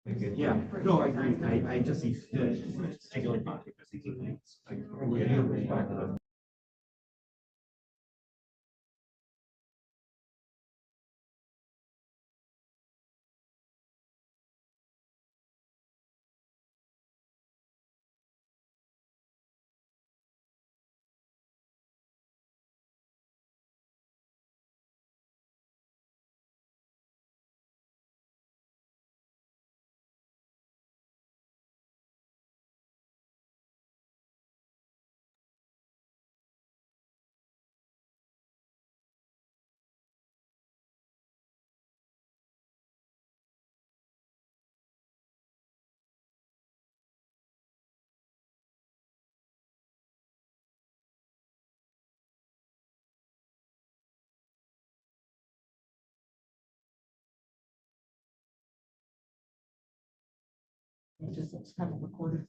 Yeah, no, I agree. I just see, take a look at it, thinking things. It just looks kind of recorded.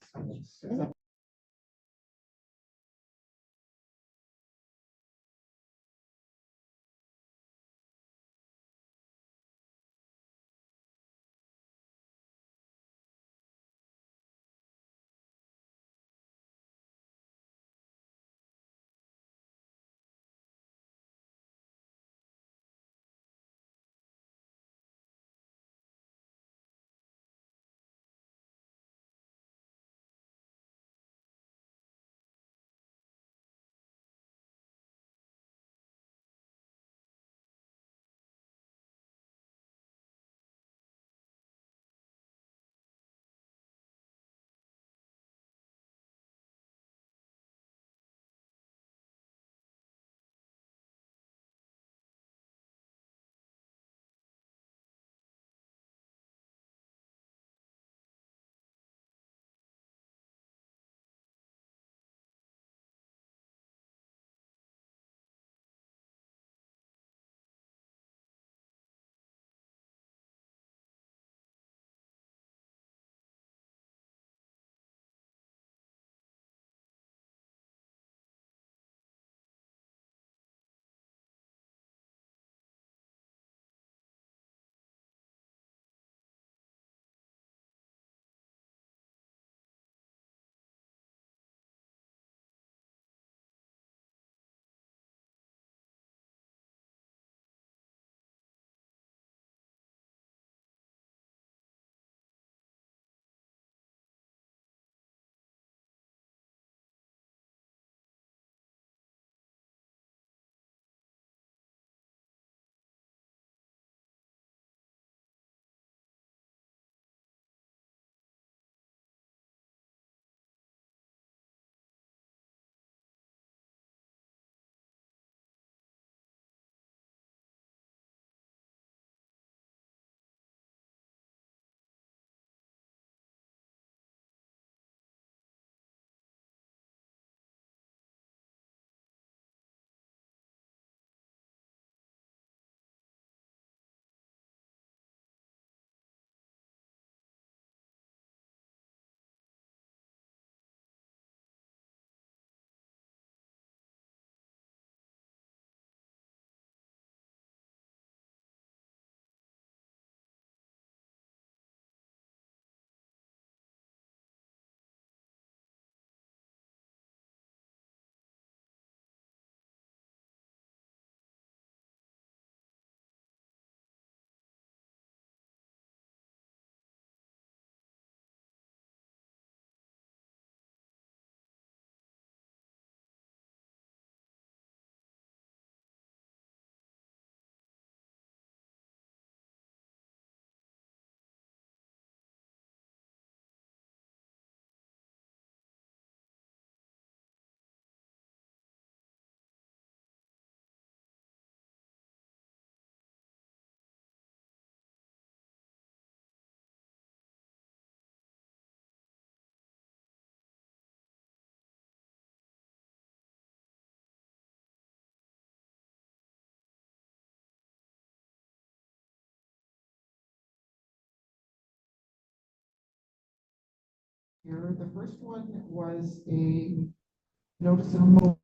Here, the first one was a notice of removal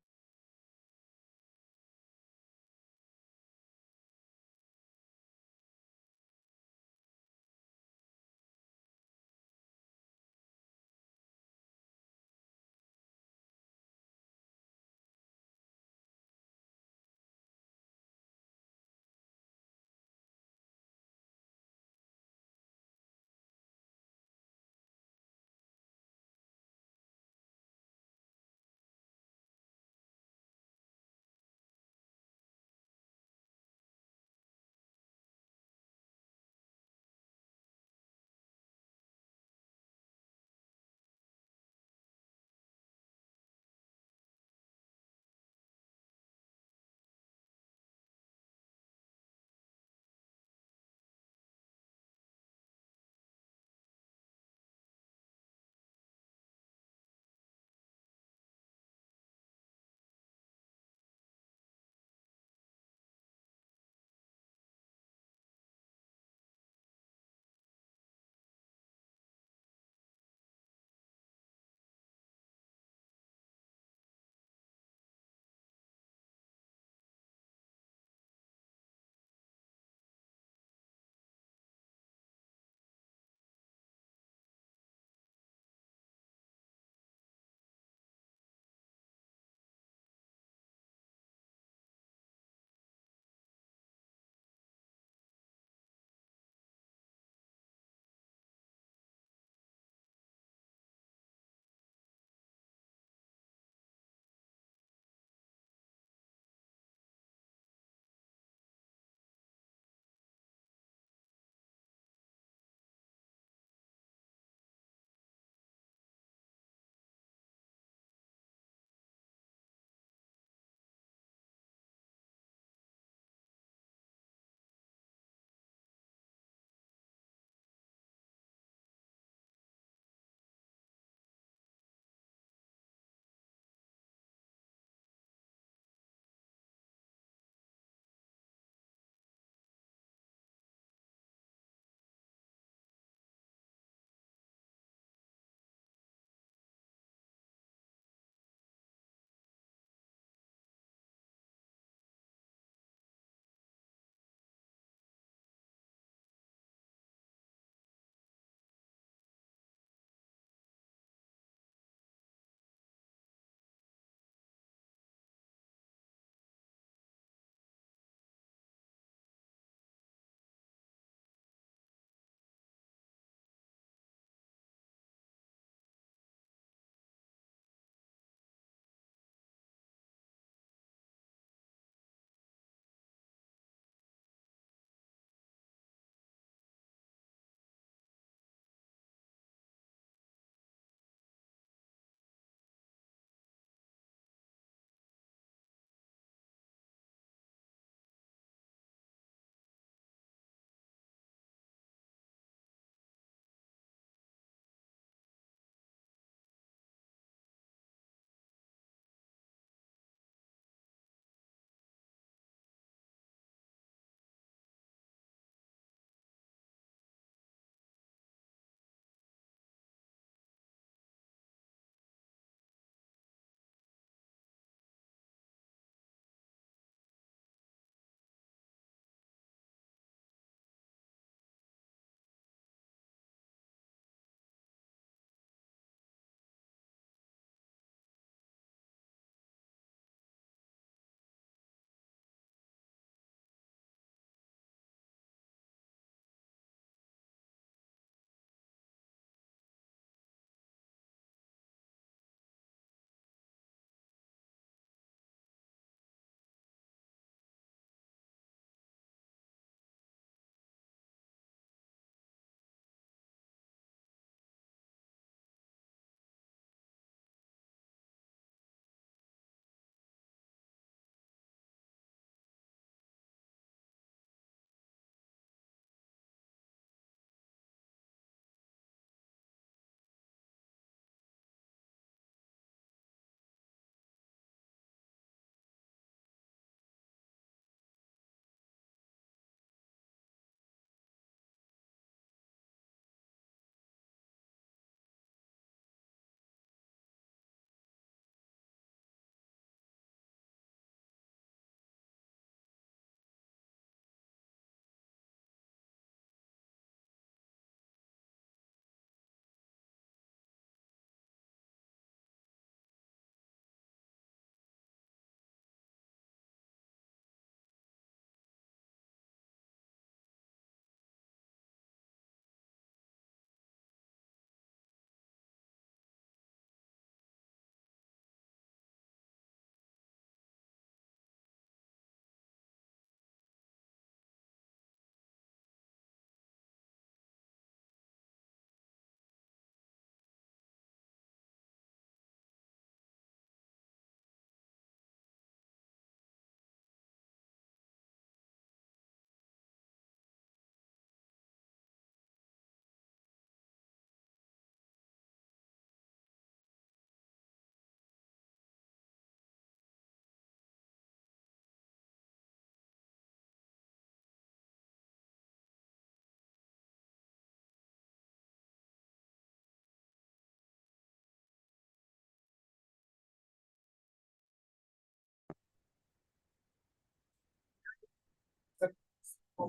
See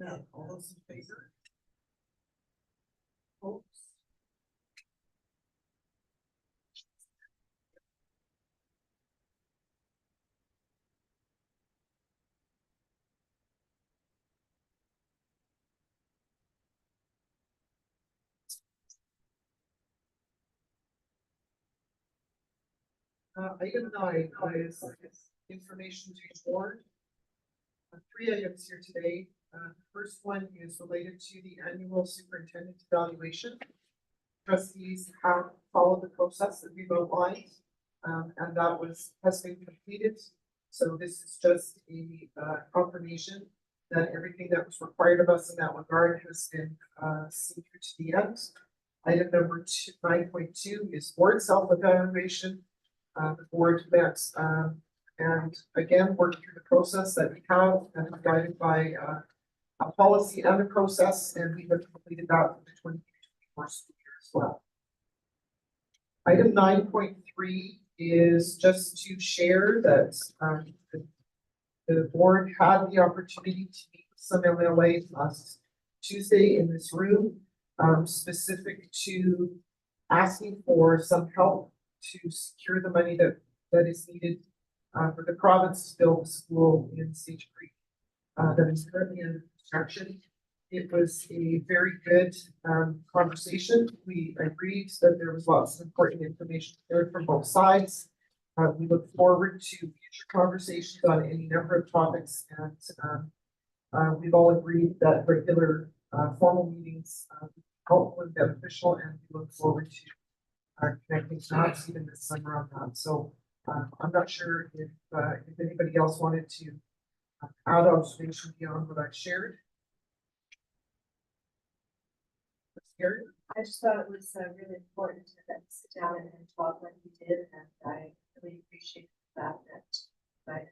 that, all those in favor? Opposed? Item 9 is information to the board. Three items here today. The first one is related to the annual superintendent evaluation. Trustees have followed the process that we've outlined, and that has been completed. So this is just a confirmation that everything that was required of us in that regard has been seen through to the end. Item number 9.2 is board self-evaluation. The board met and again worked through the process that we have and guided by a policy and a process, and we have completed that for the 2024 school year as well. Item 9.3 is just to share that the board had the opportunity to meet with some MLAs last Tuesday in this room, specific to asking for some help to secure the money that is needed for the province to build a school in Sage Creek that is currently under construction. It was a very good conversation. We agreed that there was lots of important information there from both sides. We look forward to future conversations on any number of topics, and we've all agreed that regular formal meetings are helpful and beneficial, and we look forward to connecting perhaps even this summer on that. So I'm not sure if anybody else wanted to add observation beyond what I've shared. Gary? I just thought it was really important to then sit down and talk like we did, and I really appreciate the fact that that's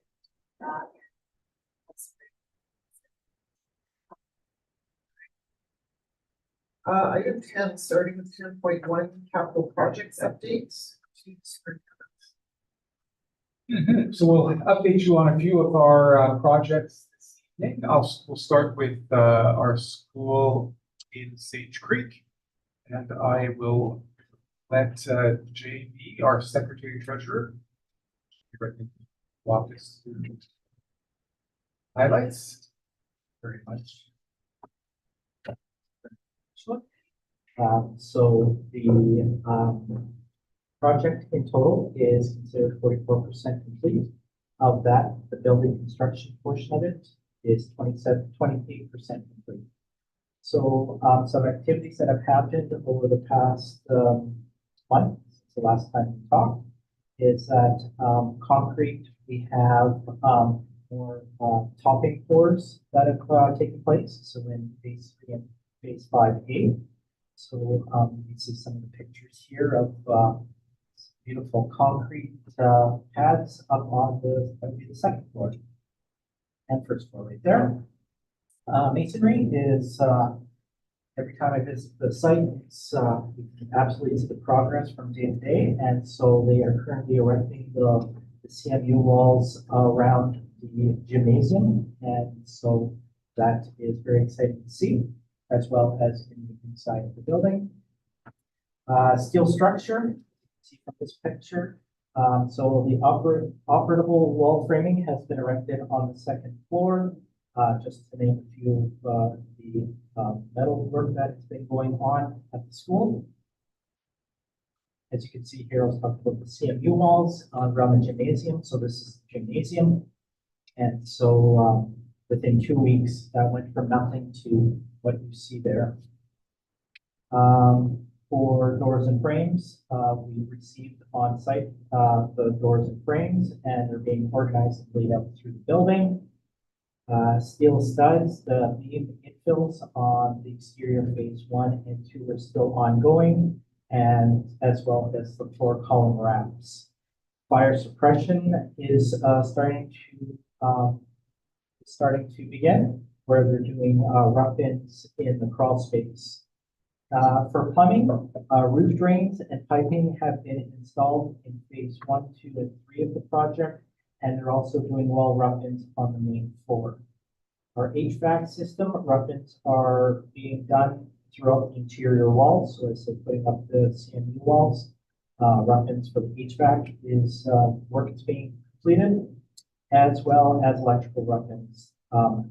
great. Item 10, starting with 10.1, capital projects updates. So we'll update you on a few of our projects this evening. We'll start with our school in Sage Creek, and I will let JB, our secretary treasurer, walk us through highlights. Very much. So the project in total is considered 44% complete. Of that, the building construction portion of it is 28% complete. So some activities that have happened over the past month, since the last time we talked, is that concrete, we have more topping pours that have taken place. So in phase 3 and phase 5A. So you can see some of the pictures here of beautiful concrete pads up on the second floor and first floor right there. Masonry is every time I visit the site, it's you can absolutely see the progress from day to day, and so they are currently erecting the CMU walls around the gymnasium, and so that is very exciting to see, as well as in the inside of the building. Steel structure, you can see from this picture. So the operable wall framing has been erected on the second floor. Just to name a few of the metal work that's been going on at the school. As you can see here, I was talking about the CMU walls around the gymnasium. So this is the gymnasium. And so within 2 weeks, that went from nothing to what you see there. For doors and frames, we received on site the doors and frames, and they're being organized and laid out through the building. Steel studs, the beam infills on the exterior phase 1 and 2 are still ongoing, and as well as the floor column wraps. Fire suppression is starting to begin, where they're doing rough-ins in the crawl space. For plumbing, roof drains and piping have been installed in phase 1, 2, and 3 of the project, and they're also doing wall rough-ins on the main floor. Our HVAC system, rough-ins are being done throughout the interior walls, so as they're putting up the CMU walls. Rough-ins for the HVAC is, work is being completed, as well as electrical rough-ins,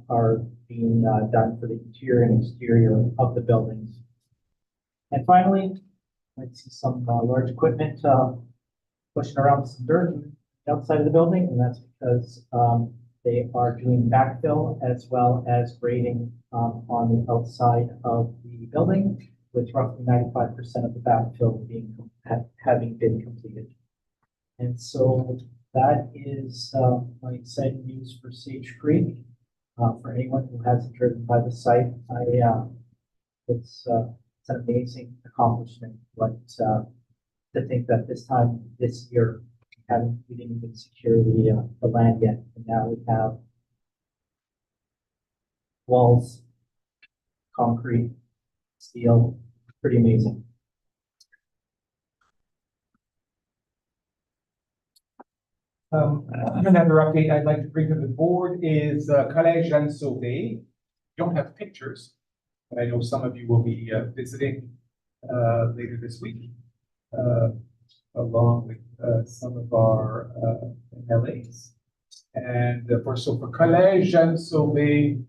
are being, done for the interior and exterior of the buildings. And finally, I see some, large equipment, pushing around some dirt outside of the building, and that's because, they are doing backfill as well as grading, on the outside of the building, with roughly 95% of the backfill having been completed. And so that is, my exciting news for Sage Creek. For anyone who hasn't driven by the site, it's an amazing accomplishment, but, to think that this time this year, we didn't even secure the land yet, and now we have walls, concrete, steel, pretty amazing. Another update I'd like to bring to the board is Collège Jeanne Sauvé. Don't have pictures, but I know some of you will be visiting later this week, along with some of our MLAs. And for Collège Jeanne Sauvé,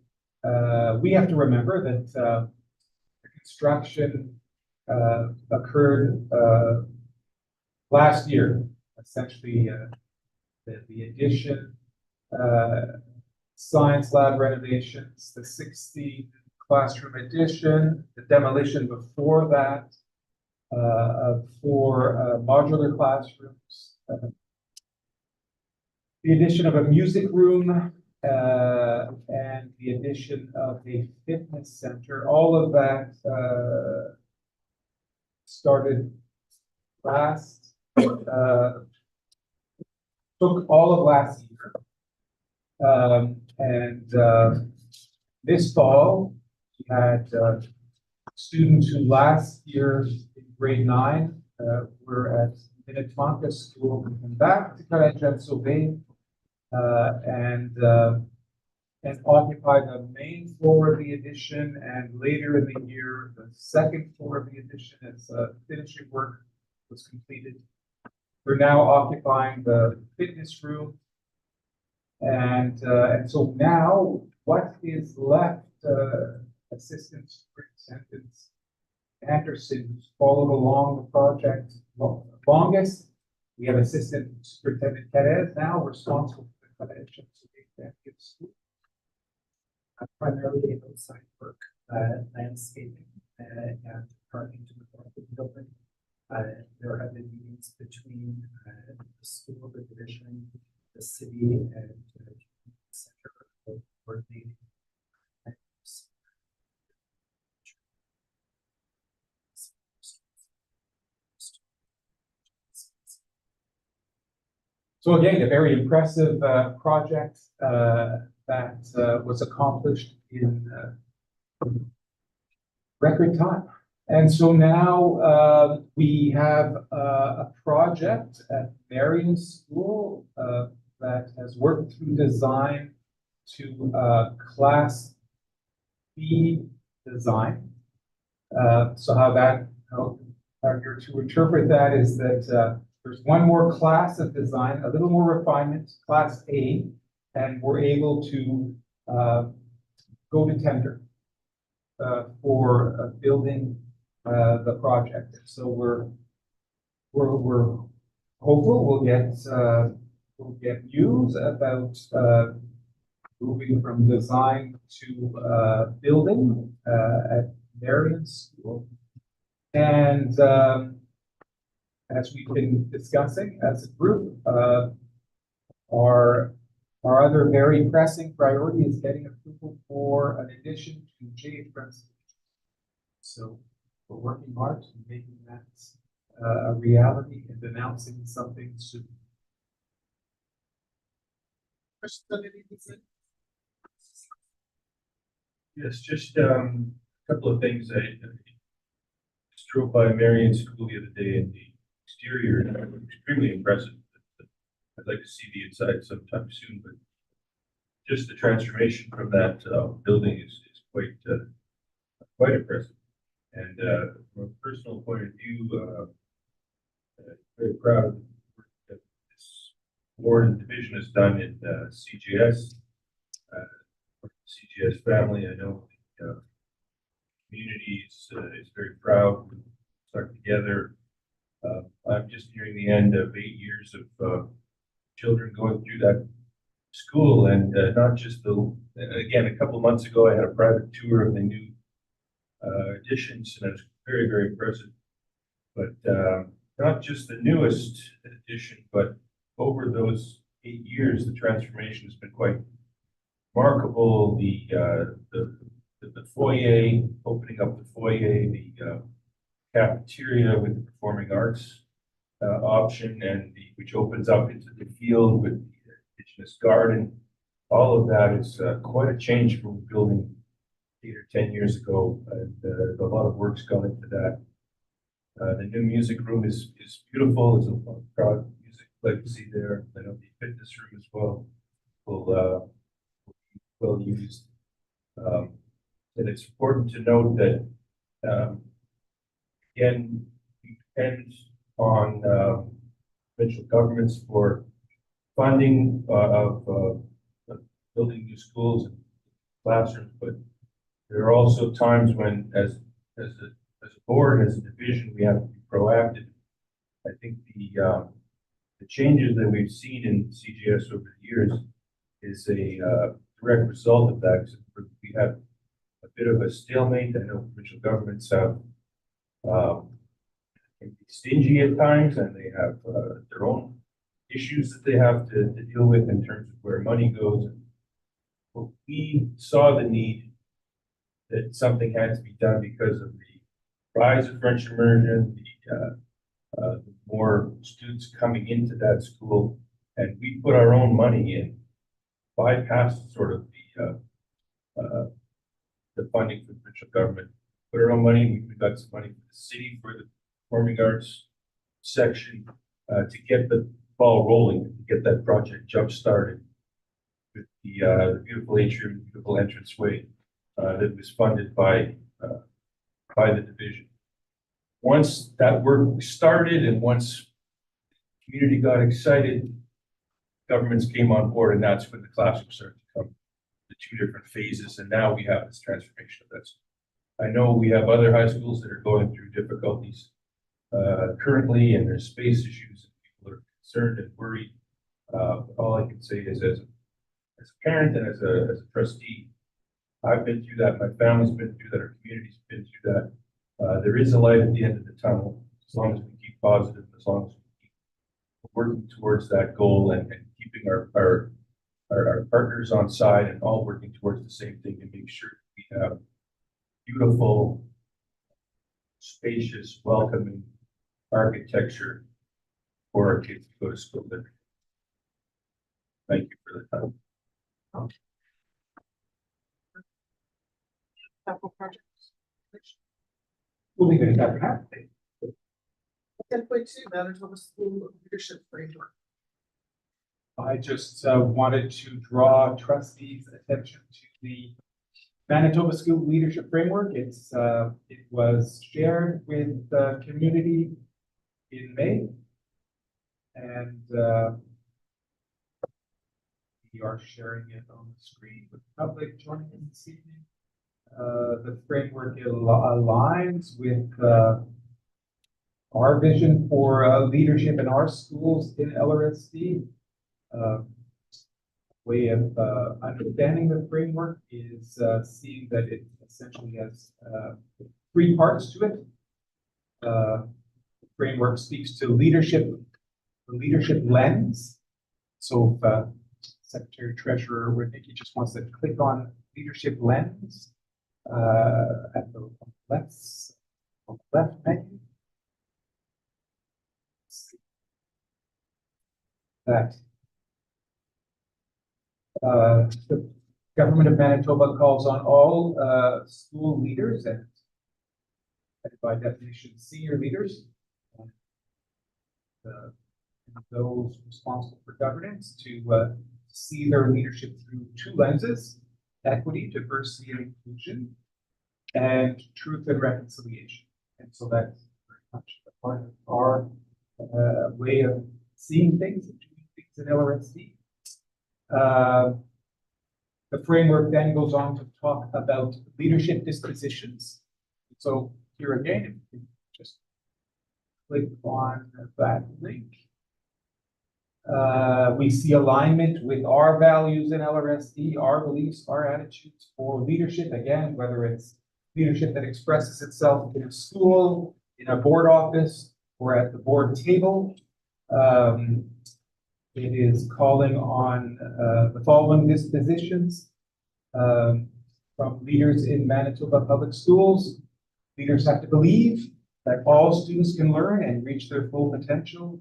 we have to remember that the construction occurred last year, essentially. The addition, science lab renovations, the 60 classroom addition, the demolition before that of 4 modular classrooms, the addition of a music room, and the addition of a fitness center. All of that started last. Took all of last year, and this fall we had students who last year in grade 9 were at Minnetonka School and back to Collège Jeanne Sauvé, and occupied the main floor of the addition, and later in the year the second floor of the addition as finishing work was completed. We're now occupying the fitness room. And so now what is left, Assistant Superintendent Anderson, who's followed along the project longest. We have Assistant Superintendent Perez now responsible for the Collège Executive School. Primarily outside work, landscaping, and parking to the front of the building. There have been meetings between the school, the division, the city, and the center of coordinating. So again, a very impressive project that was accomplished in record time. And so now we have a project at Marion School that has worked through design to Class B design. So how you're to interpret that is that there's one more class of design, a little more refinement, Class A, and we're able to go to tender for building the project. So we're hopeful we'll get news about moving from design to building at Marion School. And as we've been discussing as a group, our other very pressing priority is getting approval for an addition to JH. So we're working hard to making that a reality and announcing something soon. Yes, just a couple of things. I just drove by Marion School the other day, and the exterior is extremely impressive. I'd like to see the inside sometime soon, but just the transformation from that building is quite impressive. And from a personal point of view, very proud of the work that this board and division has done in CGS. CGS family, I know the community is very proud. We stuck together. I'm just nearing the end of 8 years of children going through that school, and not just again, a couple of months ago, I had a private tour of the new additions, and it was very, very impressive. But not just the newest addition, but over those 8 years, the transformation has been quite remarkable. The foyer, opening up the foyer, the cafeteria with the performing arts option, and which opens up into the field with the Indigenous garden. All of that is quite a change from building 8 or 10 years ago, and a lot of work's gone into that. The new music room is beautiful. There's a proud music legacy there. I know the fitness room as well will be well used. And it's important to note that again, we depend on provincial governments for funding of building new schools and classrooms, but there are also times when, as a board, as a division, we have to be proactive. I think the changes that we've seen in CGS over the years is a direct result of that. We have a bit of a stalemate. I know provincial governments have can be stingy at times, and they have their own issues that they have to deal with in terms of where money goes. But we saw the need that something had to be done because of the rise of French immersion, the more students coming into that school, and we put our own money in, bypassed sort of the funding for the provincial government. Put our own money. We got some money from the city for the performing arts section to get the ball rolling, to get that project jump started with the beautiful atrium, beautiful entranceway that was funded by the division. Once that work started, and once the community got excited, governments came on board, and that's when the classrooms started to come, the 2 different phases, and now we have this transformation of that. I know we have other high schools that are going through difficulties currently, and there's space issues, and people are concerned and worried. All I can say is, as a parent and as a trustee, I've been through that. My family's been through that. Our community's been through that. There is a light at the end of the tunnel, as long as we keep positive, as long as we keep working towards that goal, and keeping our partners on side, and all working towards the same thing, to make sure we have beautiful, spacious, welcoming architecture for our kids to go to school there. Thank you for the time. Capital projects. We'll leave it at that for now. 10.2, Manitoba School Leadership Framework. I just wanted to draw trustees' attention to the Manitoba School Leadership Framework. It was shared with the community in May, and we are sharing it on the screen with the public joining us this evening. The framework aligns with our vision for leadership in our schools in LRSD. Way of understanding the framework is seeing that it essentially has 3 parts to it. The framework speaks to leadership, the leadership lens. So if Secretary Treasurer Rudnicki just wants to click on leadership lens at the left menu. That the government of Manitoba calls on all school leaders, and by definition senior leaders, and those responsible for governance to see their leadership through two lenses: equity, diversity, and inclusion, and truth and reconciliation. And so that's very much a part of our way of seeing things and doing things in LRSD. The framework then goes on to talk about leadership dispositions. So here again, if you just click on that link, we see alignment with our values in LRSD, our beliefs, our attitudes for leadership. Again, whether it's leadership that expresses itself in a school, in a board office, or at the board table. It is calling on the following dispositions from leaders in Manitoba Public Schools. Leaders have to believe that all students can learn and reach their full potential.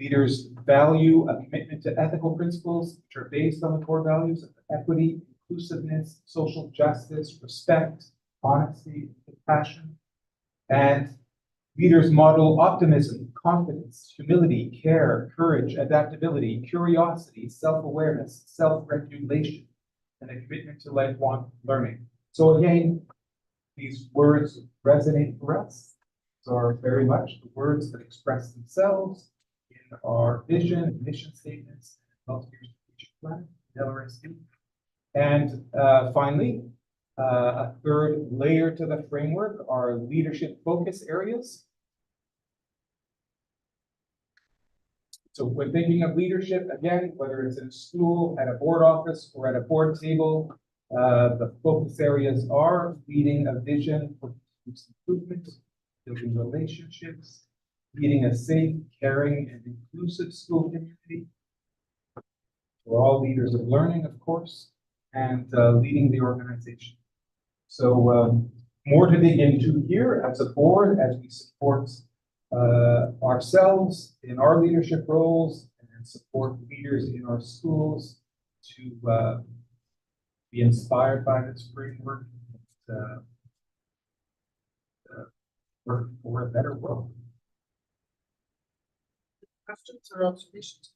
Leaders value a commitment to ethical principles which are based on the core values of equity, inclusiveness, social justice, respect, honesty, compassion. And leaders model optimism, confidence, humility, care, courage, adaptability, curiosity, self-awareness, self-regulation, and a commitment to lifelong learning. So again, these words resonate for us. So are very much the words that express themselves in our vision, mission statements, multi-year strategic plan, LRSD. And finally, a third layer to the framework are leadership focus areas. So when thinking of leadership, again, whether it's in a school, at a board office, or at a board table, the focus areas are leading a vision for improvement, building relationships, leading a safe, caring, and inclusive school community. We're all leaders of learning, of course, and leading the organization. So more to dig into here as a board, as we support ourselves in our leadership roles and support leaders in our schools to be inspired by this framework and work for a better world. Questions or observations?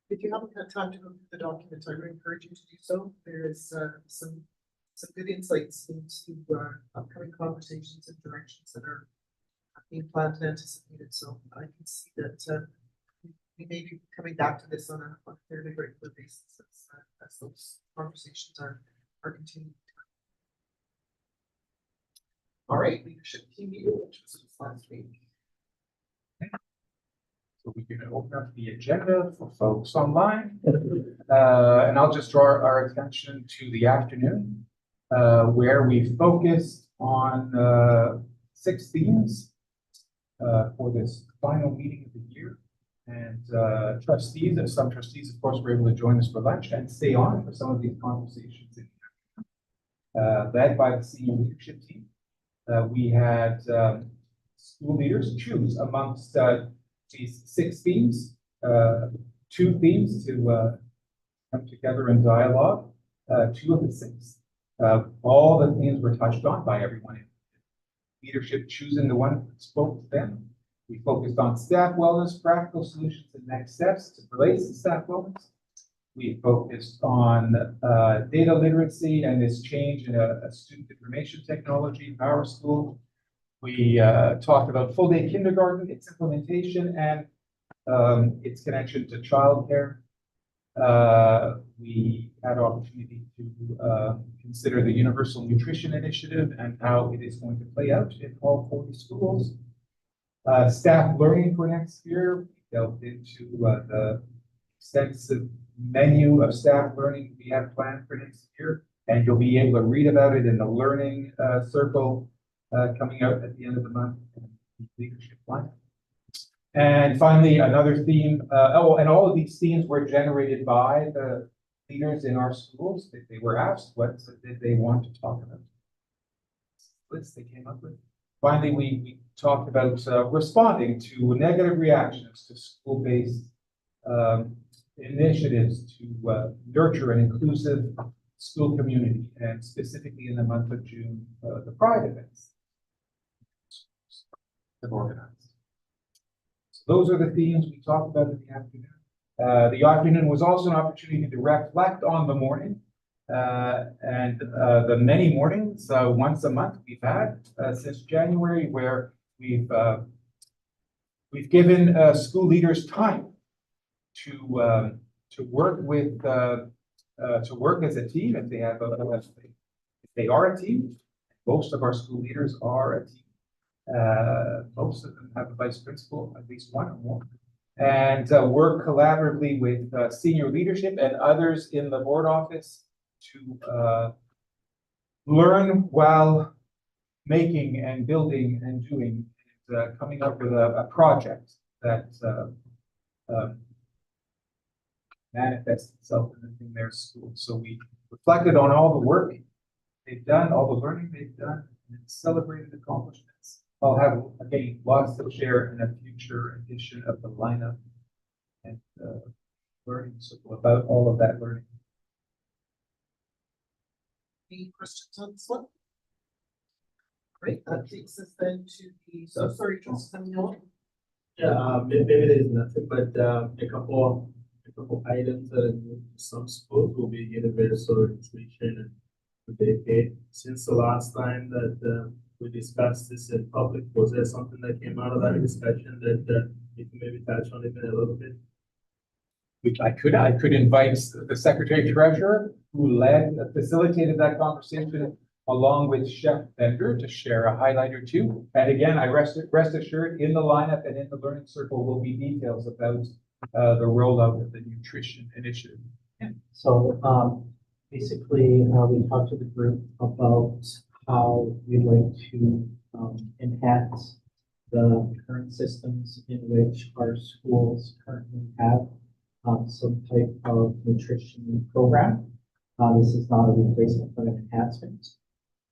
If you haven't had time to go through the document, I would encourage you to do so. There is some good insights into upcoming conversations and directions that are being planned and anticipated. So I can see that we may be coming back to this on a fairly regular basis as those conversations are continuing. All right, leadership team meeting, which was last week. So we can open up the agenda for folks online. And I'll just draw our attention to the afternoon, where we focused on 6 themes for this final meeting of the year. And trustees, some trustees, of course, were able to join us for lunch and stay on for some of these conversations. Led by the senior leadership team. We had school leaders choose amongst these 6 themes, 2 themes to come together in dialogue, 2 of the 6. All the themes were touched on by everyone. Leadership choosing the one that spoke to them. We focused on staff wellness, practical solutions, and next steps to relate to staff wellness. We focused on data literacy and this change in a student information technology in our school. We talked about full day kindergarten, its implementation, and its connection to childcare. We had an opportunity to consider the Universal Nutrition Initiative and how it is going to play out in all 40 schools. Staff learning for next year, we delved into the extensive menu of staff learning we have planned for next year, and you'll be able to read about it in the learning circle coming out at the end of the month, leadership plan. And finally, another theme, and all of these themes were generated by the leaders in our schools. They were asked what did they want to talk about. Lists they came up with. Finally, we talked about responding to negative reactions to school-based initiatives to nurture an inclusive school community, and specifically in the month of June, the Pride events have organized. So those are the themes we talked about in the afternoon. The afternoon was also an opportunity to reflect on the morning and the many mornings, once a month we've had since January, where we've given school leaders time to work with to work as a team if they have if they are a team. Most of our school leaders are a team. Most of them have a vice principal, at least one or more, and work collaboratively with senior leadership and others in the board office to learn while making and building and doing, coming up with a project that manifests itself in their school. So we reflected on all the work they've done, all the learning they've done, and celebrated accomplishments. I'll have, again, lots to share in a future edition of the lineup and learning circle about all of that learning. Any questions on this one? Great, that takes us then to the, so sorry, Trustee Miller. Yeah, maybe there's nothing, but a couple items that are new to some schools will be universal registration and Medicaid. Since the last time that we discussed this in public, was there something that came out of that discussion that you can maybe touch on even a little bit? I could invite the Secretary Treasurer, who facilitated that conversation along with Chef Bender, to share a highlight or two. And again, I rest assured, in the lineup and in the learning circle will be details about the rollout of the nutrition initiative. So basically, we talked to the group about how we'd like to enhance the current systems in which our schools currently have some type of nutrition program. This is not a replacement, but an enhancement.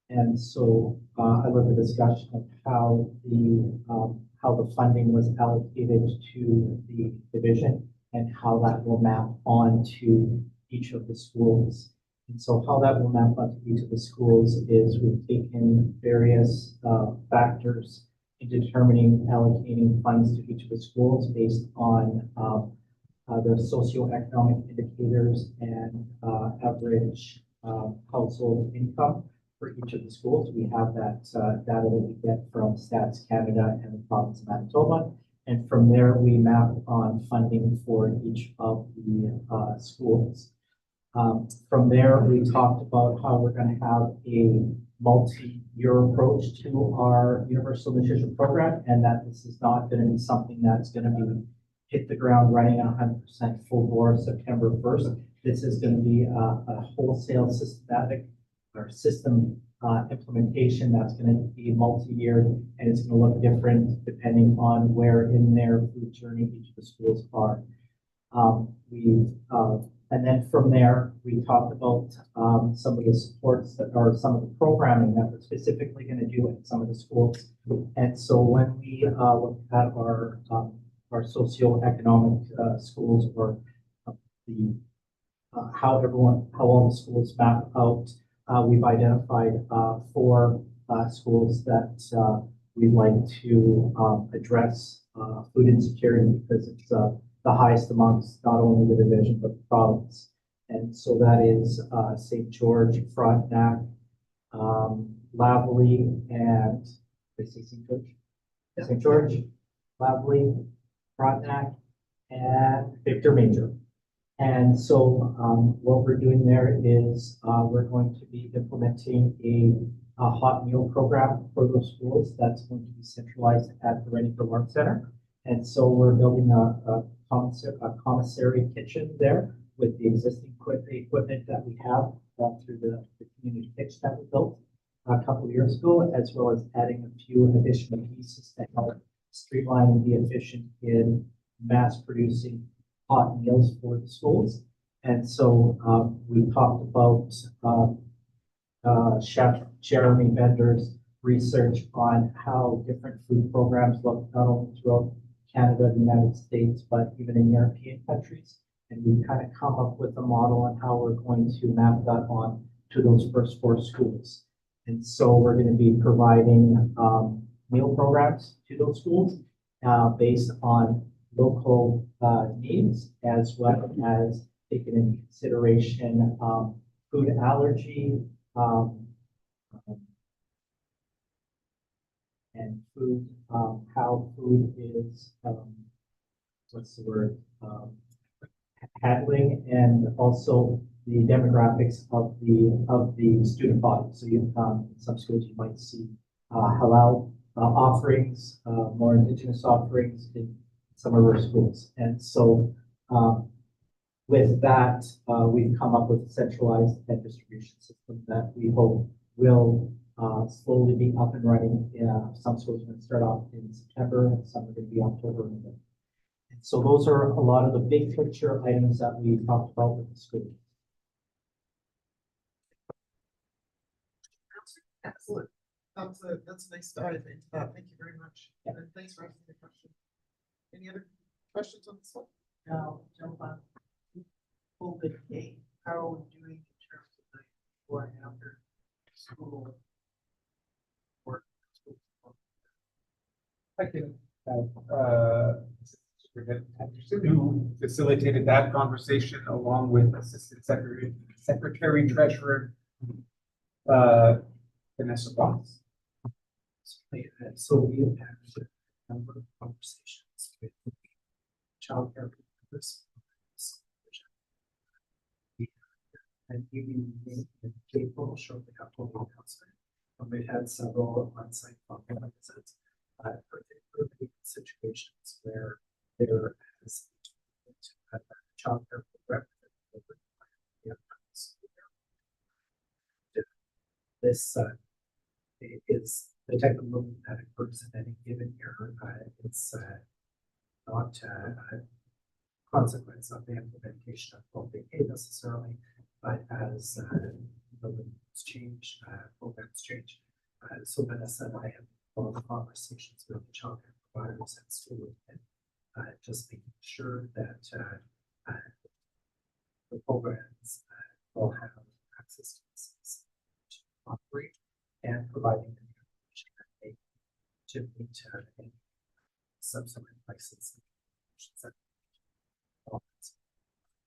And so I love the discussion of how the funding was allocated to the division and how that will map onto each of the schools. And so how that will map onto each of the schools is we've taken various factors in determining allocating funds to each of the schools based on the socioeconomic indicators and average household income for each of the schools. We have that data that we get from Stats Canada and the province of Manitoba. And from there, we map on funding for each of the schools. From there, we talked about how we're going to have a multi-year approach to our universal nutrition program, and that this is not going to be something that's going to be hit the ground running at 100% full bore September 1st. This is going to be a wholesale systematic or system implementation that's going to be multi-year, and it's going to look different depending on where in their food journey each of the schools are. And then from there, we talked about some of the supports that are some of the programming that we're specifically going to do in some of the schools. And so when we look at our socioeconomic schools, or how all the schools map out, we've identified 4 schools that we'd like to address food insecurity, because it's the highest amongst not only the division but the province. And so that is St. George, Frontenac, Lavallee, and St. George, Lavallee, Frontenac, and Victor Major. And so what we're doing there is we're going to be implementing a hot meal program for those schools that's going to be centralized at the Ready for Learn Center. And so we're building a commissary kitchen there with the existing equipment that we have through the community kitchen that we built a couple of years ago, as well as adding a few additional pieces to help streamline and be efficient in mass producing hot meals for the schools. And so we talked about Chef Jeremy Bender's research on how different food programs look, not only throughout Canada, the United States, but even in European countries. And we kind of come up with a model on how we're going to map that on to those first 4 schools. And so we're going to be providing meal programs to those schools. based on local, needs as well as taking into consideration, food allergy, and food, how food is, what's the word? Handling and also the demographics of the student body. So you, in some schools you might see, halal, offerings, more indigenous offerings in some of our schools. And so, with that, we've come up with a centralized ed distribution system that we hope will slowly be up and running. Some schools are going to start off in September, and some are going to be October. And so those are a lot of the big picture items that we talked about with the school. Excellent. That's a nice dive into that. Thank you very much. Yeah. And thanks for asking the question. Any other questions on this one? Now, jump on COVID date, how are we doing in terms of the before and after school work? I can, Superintendent Anderson, who facilitated that conversation along with Assistant Secretary Treasurer, Vanessa Ross. So we have had a number of conversations with childcare providers. And even in April, shortly after the announcement, we've had several on-site follow-up visits, particularly in situations where there has been a childcare program. This is the type of movement that occurs in any given year. It's not a consequence of the implementation of COVID necessarily, but as the limits change, programs change. So Vanessa and I have a lot of conversations with the childcare providers at school and just making sure that the programs will have access to this to operate and providing the information that they to meet any subsequent licensing.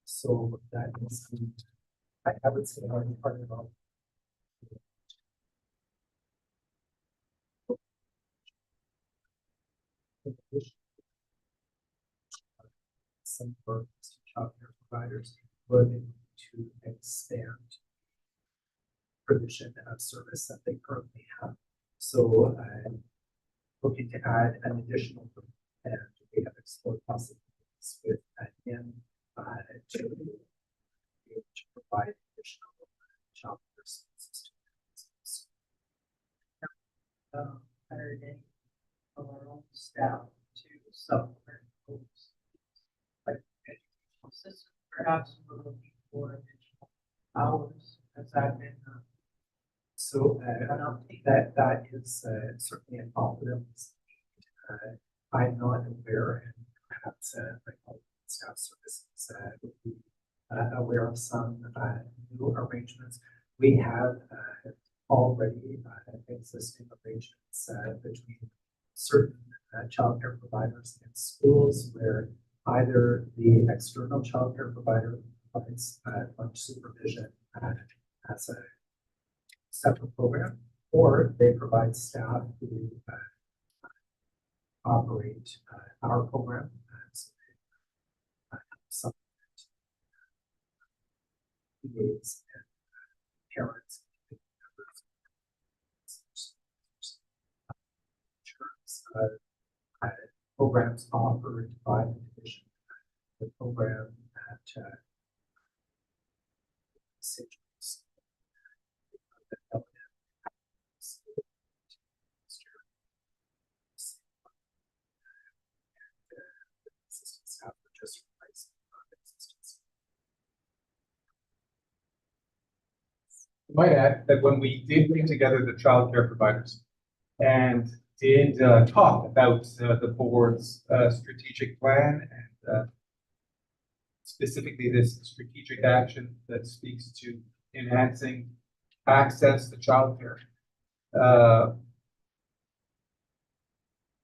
So that is, I would say, already part of our some firms, childcare providers, looking to expand provision of service that they currently have. So looking to add an additional group, and we have explored possibilities with him to be able to provide additional childcare services to students. Hired any of our own staff to supplement those. Like educational system, perhaps we're looking for additional hours, has that been So an update? that is certainly a positive. I'm not aware, and perhaps my colleague in staff services would be aware of some new arrangements. We have already existing arrangements between certain childcare providers and schools where either the external childcare provider provides lunch supervision as a separate program, or they provide staff who operate our program as supplement PAs and parents. Programs offered by the division, the program at Citrus. Assistant staff were just replacing existence. I might add that when we did bring together the childcare providers and did talk about the board's strategic plan and specifically this strategic action that speaks to enhancing access to childcare.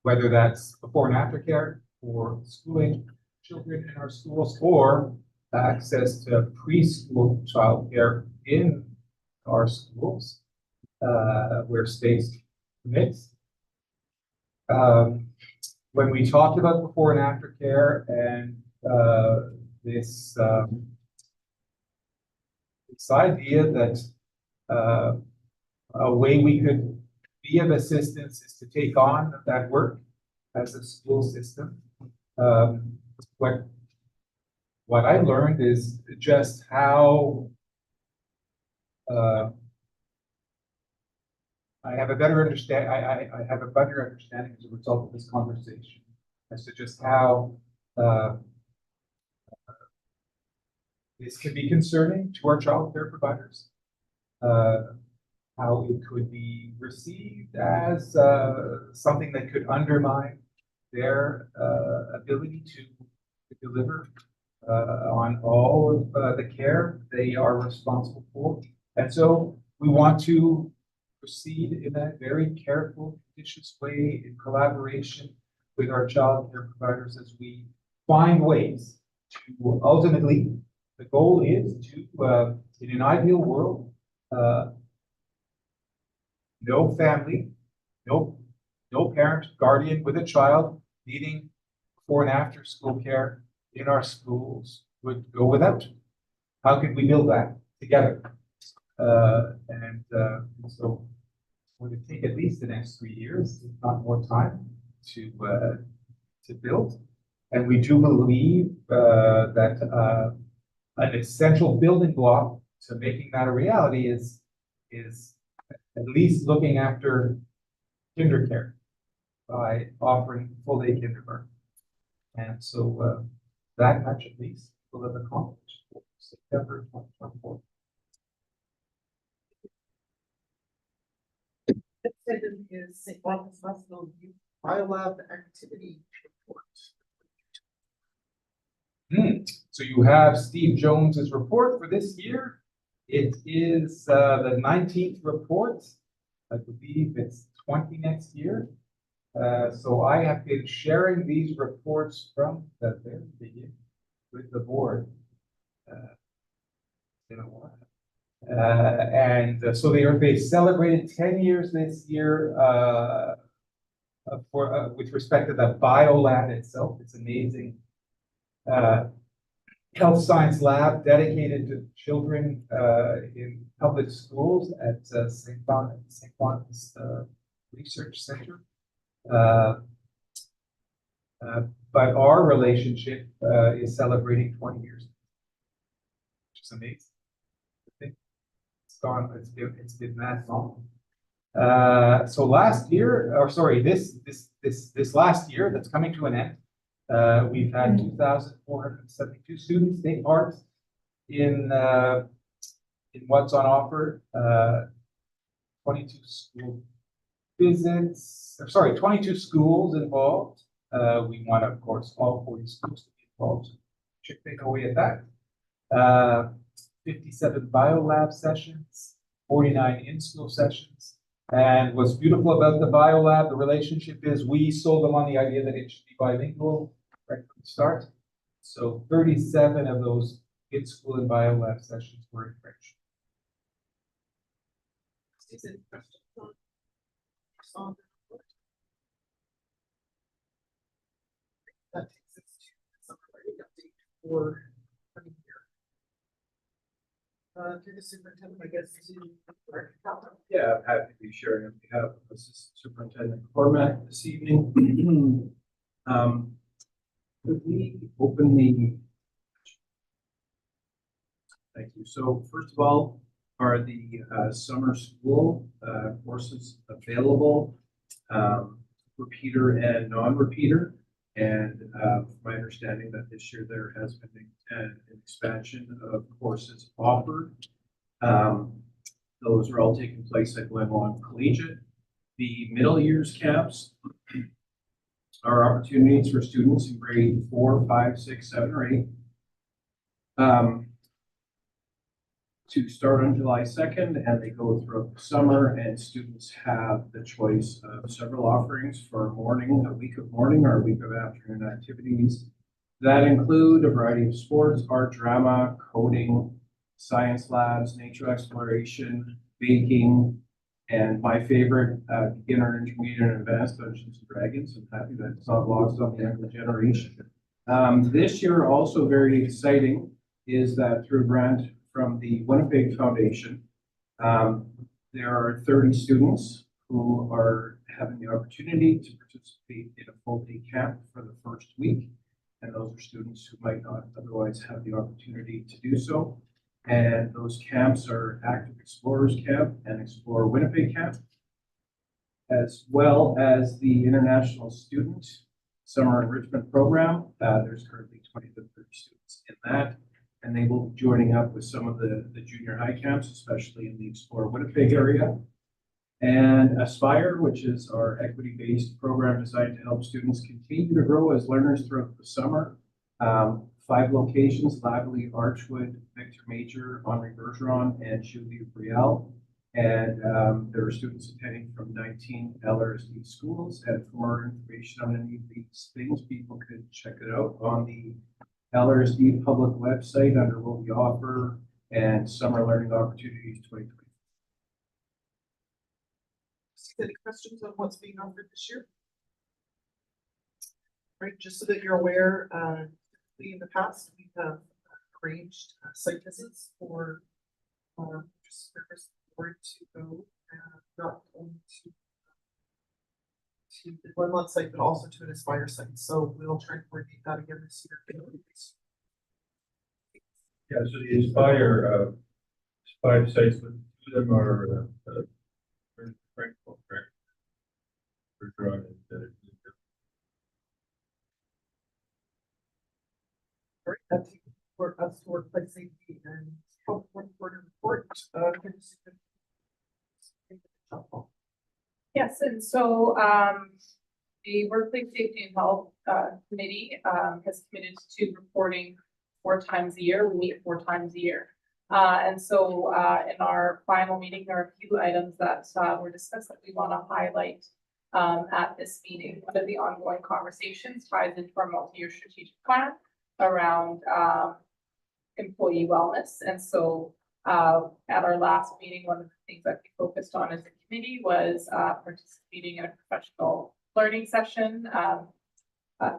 whether that's before and after care for schooling children in our schools, or access to preschool childcare in our schools, where space permits. When we talked about before and after care and this this idea that a way we could be of assistance is to take on that work as a school system. What I learned is just how I have a better understand. I have a better understanding as a result of this conversation as to just how this could be concerning to our child care providers. How it could be received as something that could undermine their ability to deliver on all of the care they are responsible for. And so we want to proceed in a very careful, judicious way in collaboration with our child care providers as we find ways to ultimately, the goal is to, in an ideal world, no family, no parent, guardian with a child needing before and after school care in our schools would go without. How can we build that together? And so it's going to take at least the next 3 years, if not more time, to build. And we do believe that an essential building block to making that a reality is at least looking after kinder care by offering full day kindergarten. And so that much at least will have accomplished for September 2024. Next item is St. Boniface Hospital Youth Biolab Activity Report. So you have Steve Jones's report for this year. It is the 19th report. I believe it's 20 next year. So I have been sharing these reports from the very beginning with the board. In a while. So they celebrated 10 years this year with respect to the biolab itself. It's amazing. Health science lab dedicated to children in public schools at St. Boniface Research Center. But our relationship is celebrating 20 years, which is amazing. It's been that long. So last year, or sorry, this last year that's coming to an end, we've had 2,472 students take part in what's on offer. 22 school visits, or sorry, 22 schools involved. We want, of course, all 40 schools to be involved. Chipping away at that. 57 biolab sessions, 49 in-school sessions. And what's beautiful about the biolab, the relationship is we sold them on the idea that it should be bilingual right from the start. So 37 of those in-school and biolab sessions were in French. That takes us to the summary update for coming year. Through the superintendent, I guess, Yeah, I'm happy to be sharing on behalf of Assistant Superintendent Cormack this evening. Could we open the? Thank you. So first of all, are the summer school courses available, repeater and non-repeater? And my understanding that this year there has been an expansion of courses offered. Those are all taking place at Glen Lawn Collegiate. The middle years camps are opportunities for students in grade 4, 5, 6, 7, or 8 to start on July 2nd, and they go throughout the summer, and students have the choice of several offerings for a week of morning or a week of afternoon activities that include a variety of sports, art, drama, coding, science labs, nature exploration, baking, and my favorite, beginner, intermediate, and advanced Dungeons and Dragons. I'm happy that it's not lost on the younger generation. This year, also very exciting, is that through a grant from the Winnipeg Foundation, there are 30 students who are having the opportunity to participate in a full-day camp for the first week. And those are students who might not otherwise have the opportunity to do so. And those camps are Active Explorers Camp and Explore Winnipeg Camp, as well as the International Student Summer Enrichment Program. There's currently 20 to 30 students in that, and they will be joining up with some of the junior high camps, especially in the Explore Winnipeg area. And Aspire, which is our equity-based program designed to help students continue to grow as learners throughout the summer. 5 locations: Lavallee, Archwood, Victor Major, Henri Bergeron, and Chaudière-Brielle. And there are students attending from 19 LRSD schools. And for more information on any of these things, people could check it out on the LRSD public website under what we offer and Summer Learning Opportunities 2020. Any questions on what's being offered this year? Right, just so that you're aware, in the past, we have arranged site visits for just members of the board to go, not only to the Glenmont site, but also to an Aspire site. So we'll try and coordinate that again this year. Yeah, so the Aspire, 5 sites, but 2 of them are Frankfurt, correct? Bergeron and Right, that's for us to workplace safety and health report. Yes, and so the Workplace Safety and Health Committee has committed to reporting 4 times a year. We meet 4 times a year. And so in our final meeting, there are a few items that were discussed that we want to highlight at this meeting. One of the ongoing conversations ties into our multi-year strategic plan around employee wellness. And so at our last meeting, one of the things that we focused on as a committee was participating in a professional learning session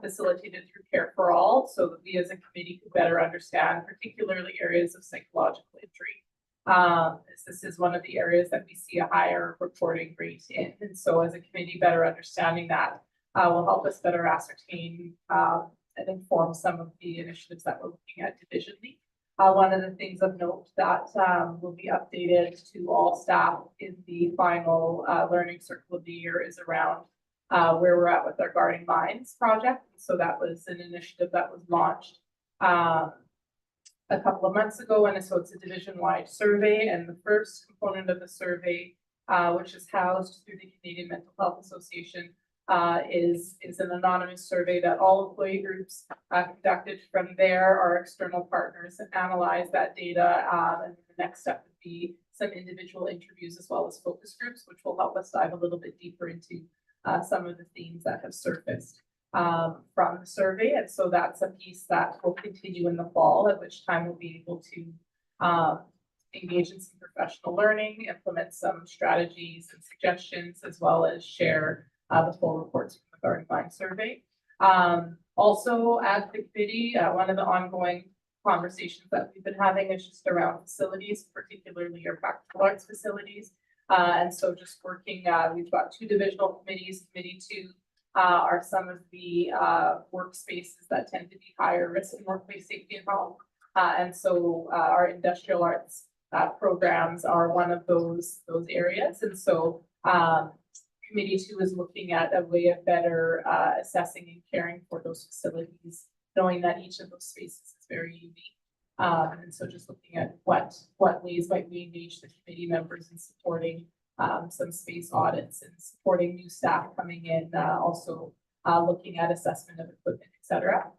facilitated through Care for All, so that we as a committee could better understand particularly areas of psychological injury. This is one of the areas that we see a higher reporting rate in. And so as a committee, better understanding that will help us better ascertain and inform some of the initiatives that we're looking at divisionally. One of the things of note that will be updated to all staff in the final learning circle of the year is around where we're at with our Guarding Minds project. So that was an initiative that was launched a couple of months ago, and so it's a division-wide survey. And the first component of the survey, which is housed through the Canadian Mental Health Association, is an anonymous survey that all employee groups conducted. From there, our external partners analyze that data, and the next step would be some individual interviews as well as focus groups, which will help us dive a little bit deeper into some of the themes that have surfaced from the survey. And so that's a piece that will continue in the fall, at which time we'll be able to engage in some professional learning, implement some strategies and suggestions, as well as share the full reports from the Guarding Minds survey. Also at the committee, one of the ongoing conversations that we've been having is just around facilities, particularly our practical arts facilities. And so just working, we've got 2 divisional committees. Committee 2 are some of the workspaces that tend to be higher risk in workplace safety and health. And so our industrial arts programs are one of those areas. And so Committee 2 is looking at a way of better assessing and caring for those facilities, knowing that each of those spaces is very unique. And so just looking at what ways might we engage the committee members in supporting some space audits and supporting new staff coming in, also looking at assessment of equipment, et cetera.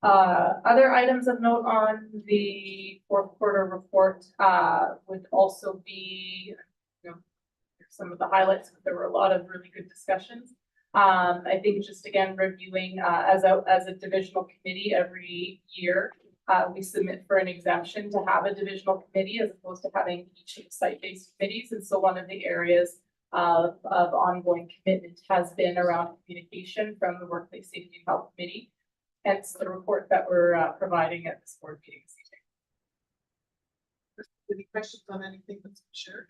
Other items of note on the fourth quarter report, would also be, you know, some of the highlights, but there were a lot of really good discussions. I think just again, reviewing, as a divisional committee every year, we submit for an exemption to have a divisional committee as opposed to having each of the site-based committees. And so one of the areas of ongoing commitment has been around communication from the Workplace Safety and Health Committee. Hence the report that we're providing at this board meeting this evening. Any questions on anything that's been shared?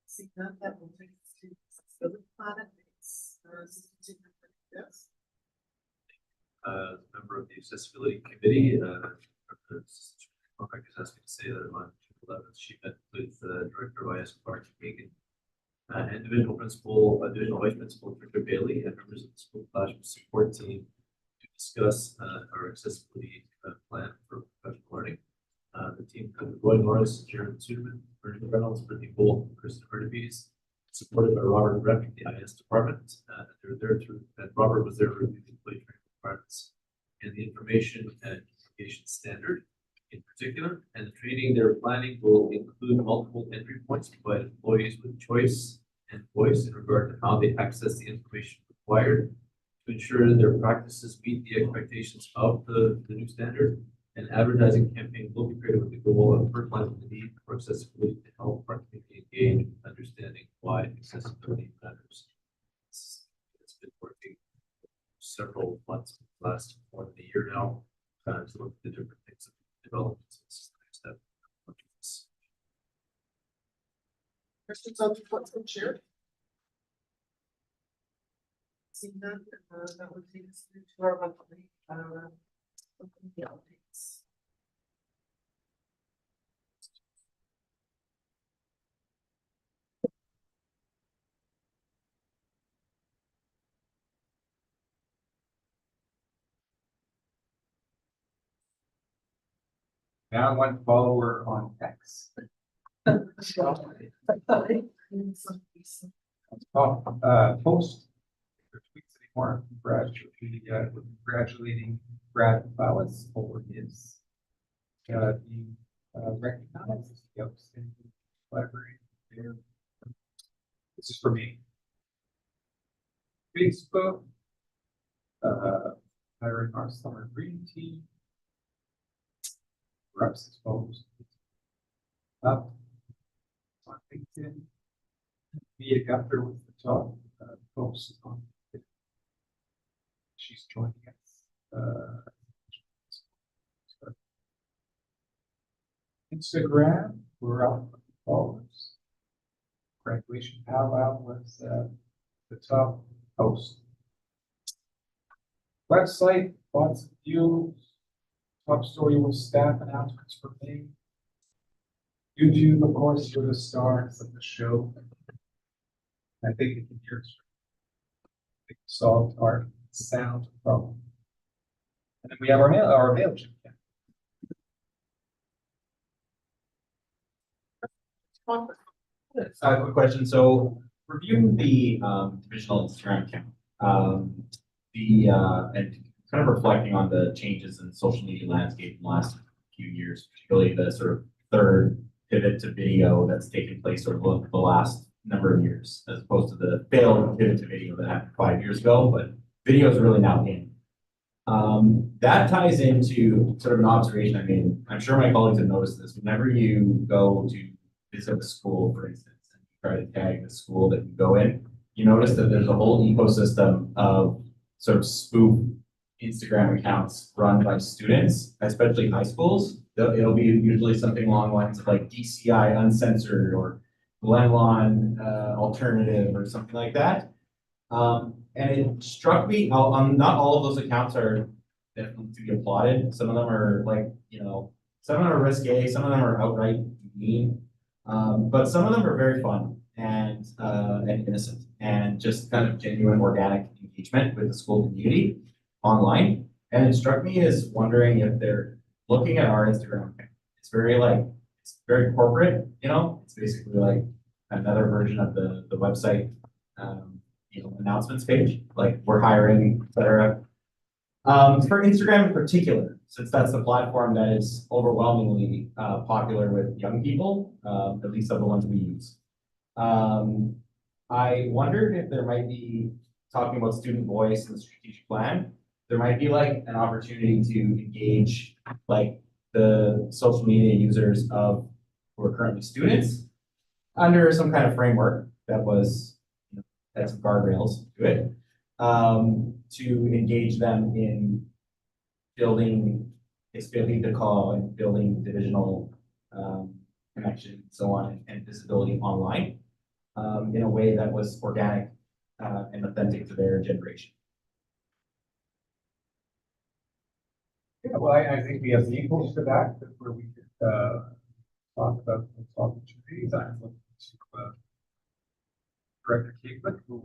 See none, that will take us to facility plan updates. Assistant Superintendent, yes. Member of the accessibility committee, has asked me to say that on June 11th, she met with Director of IS Clark Hagan, and divisional vice principal Victor Bailey, and members of the school classroom support team to discuss our accessibility plan for professional learning. The team covered Roy Norris, Jared Suderman, Bernie Reynolds, Brittany Bull, Kristen Hurtubise, supported by Robert Reck, the IS department. They were there and Robert was there to review the employee training requirements and the information and communication standard in particular. And the training they're planning will include multiple entry points, provide employees with choice and voice in regard to how they access the information required to ensure their practices meet the expectations of the new standard. An advertising campaign will be created with the goal of personalizing the need for accessibility to help our community engage in understanding why accessibility matters. It's been working several months, last more than a year now, to look at the different things that we've developed. So this is the next step. Questions on what's been shared? Seeing none, that would take us through to our monthly, updates. Now one follower on X. Post. Tweets anymore. Congratulating Brad Ballas for his being recognized as the outstanding library there. This is for me. Facebook. Hiring our summer green team. Reps exposed. Up on LinkedIn. Mia Gunther with the top post on it. She's joining us. Instagram, we're up with followers. Graduation powwow was the top post. Website, lots of views. Top story was staff announcements for me. YouTube, of course, you're the stars of the show. I think you can hear it. Solved our sound problem. And then we have our MailChimp. I have a quick question. So reviewing the divisional Instagram account, and kind of reflecting on the changes in social media landscape in the last few years, particularly the sort of third pivot to video that's taken place over the last number of years, as opposed to the failed pivot to video that happened 5 years ago, but video is really now in. That ties into sort of an observation. I mean, I'm sure my colleagues have noticed this. Whenever you go to visit a school, for instance, and you try to tag the school that you go in, you notice that there's a whole ecosystem of sort of spoof Instagram accounts run by students, especially high schools. It'll be usually something along the lines of like DCI Uncensored or Glen Lawn Alternative or something like that. And it struck me, not all of those accounts are definitely to be applauded. Some of them are like, some of them are risque, some of them are outright mean, but some of them are very fun and innocent and just kind of genuine organic engagement with the school community online. And it struck me as wondering if they're looking at our Instagram account. It's very corporate, it's basically like another version of the website, announcements page, like we're hiring, etc. For Instagram in particular, since that's the platform that is overwhelmingly popular with young people, at least of the ones we use. I wondered if there might be, talking about student voice and the strategic plan, there might be like an opportunity to engage like the social media users of who are currently students under some kind of framework that was, had some guardrails to it, to engage them in building, expanding the call and building divisional connection and so on and visibility online in a way that was organic and authentic to their generation. Yeah, well, I think we have vehicles for that, where we could, talk about those opportunities. I'm looking to, Director Capeland, who,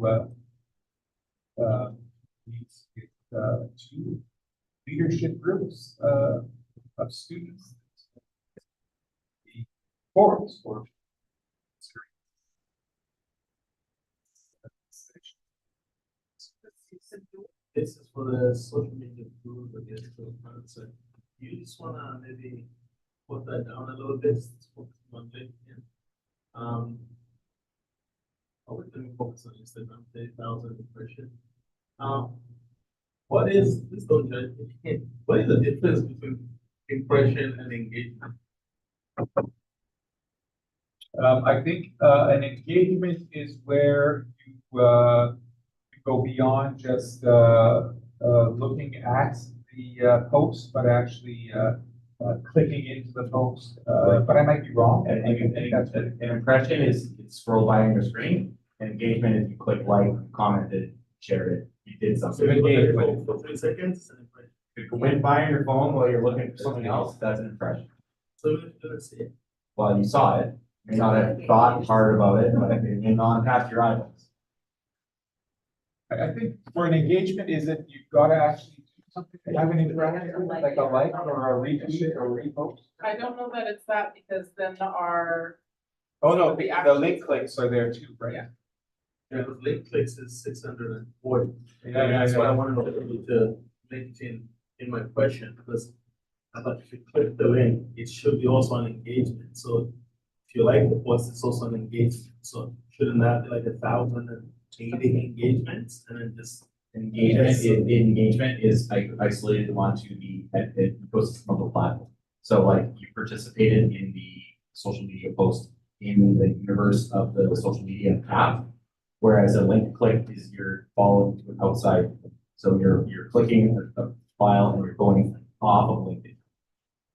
leads, two leadership groups, of students. The forums for. This is for the social media tools, I guess, so you just wanna maybe put that down a little bit, focus on LinkedIn. I would let me focus on Instagram, 30,000 impressions. What is, this don't judge me. What is the difference between impression and engagement? I think, an engagement is where you go beyond just, looking at the post, but actually, clicking into the post, but I might be wrong. And I think that's what. an impression is you scroll by on your screen, and engagement is you click like, commented, shared it, you did So something. you put Engaged it with it. for 3 seconds, and impression. If you went by on your phone while you're looking for something else, that's an impression. So you didn't see it. Well, you saw it, you may not have thought hard about it, but it may not have your eyeballs. I think for an engagement is that you've got to actually do something, have an interaction, like a like or a retweet or a repost. I don't know that it's that because then our, Oh, no, the link clicks are there too, right? Yeah. Yeah, the link clicks is 640. Yeah, And that's yeah, why I yeah. wanted to make it in my question, because I thought if you click the link, it should be also an engagement. So if you like the post, it's also an engagement. So shouldn't that be like 1,080 engagements and then just Engagement is isolated onto the ecosystem of the platform. So like you participated in the social media post in the universe of the social media app, whereas a link click is you're following to an outside. So you're clicking a file and you're going off of LinkedIn.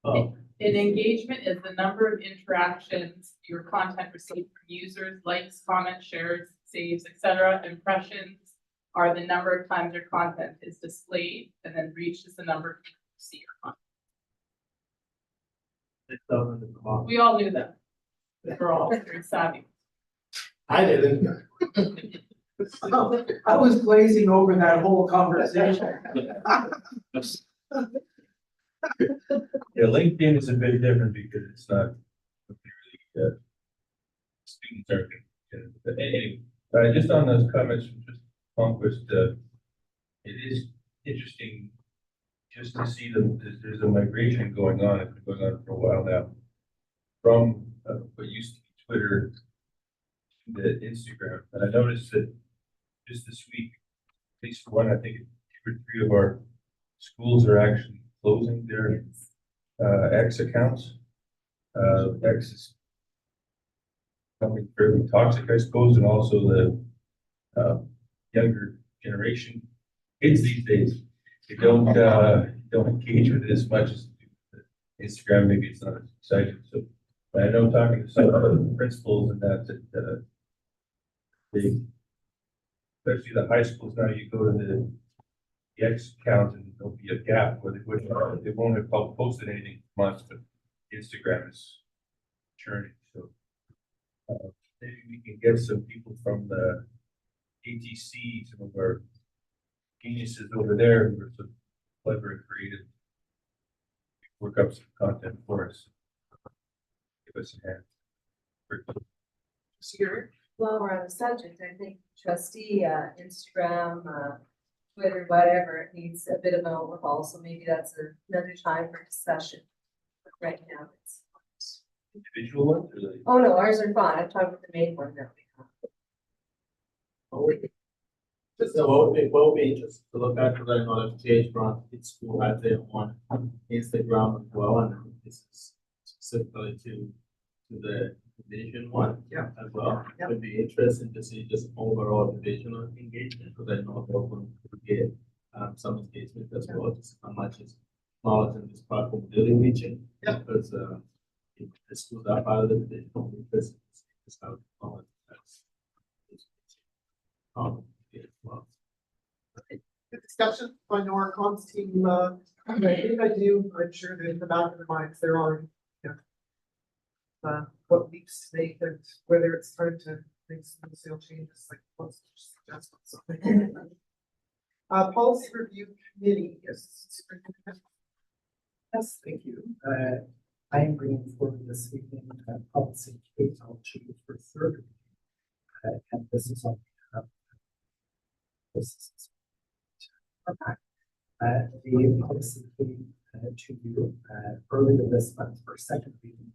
oh, an engagement is the number of interactions your content received from users, likes, comments, shares, saves, etc. Impressions are the number of times your content is displayed, and then reach is the number of people who see your content. 6,000 is a lot. We all knew that. We're all very savvy. I didn't. I was glazing over that whole conversation. Yeah, LinkedIn is a bit different because it's not really, students are, but anyway, just on those comments from just Conquest, it is interesting just to see there's a migration going on, it's been going on for a while now, from what used to be Twitter to Instagram. And I noticed that just this week, at least for one, I think 2 or 3 of our schools are actually closing their X accounts. X is becoming fairly toxic, I suppose, and also the younger generation kids these days, they don't engage with it as much as Instagram. Maybe it's not as exciting. So I know talking to some of the principals and that they, especially the high schools now, you go to the X account and there'll be a gap where they won't have posted anything for months, but Instagram is churning. So maybe we can get some people from the ATC, some of our geniuses over there who are so clever and creative, work up some content for us. Give us a hand. Sure. While we're on the subject, I think trustee, Instagram, Twitter, whatever, it needs a bit of an overhaul, so maybe that's another time for discussion. But right now, it's. Individual ones or the? Oh, no, ours are fine, I'm talking about the main one that we have. Just what we just to look at, because I know that Page brought its school out there on Instagram as well, and this is specifically to the division one. Yeah. As well. Yeah. It'd be interesting to see just overall divisional engagement, because I know they're going to get some engagement as well, just how much is knowledge in this platform really reaching. Yeah. Because if the schools are part of the division, I'm interested to see just how knowledge that's. Yeah, well. Good discussion. I know our comms team, I think I do, I'm sure that in the back of their minds, there are, what leaps to make and whether it's time to make some wholesale changes, like what's suggest something. Policy review committee, yes. Superintendent. Yes, thank you. I am bringing forward this evening, policy K-2 for third reading. And this is on behalf. This is. The policy came to you earlier this month for second reading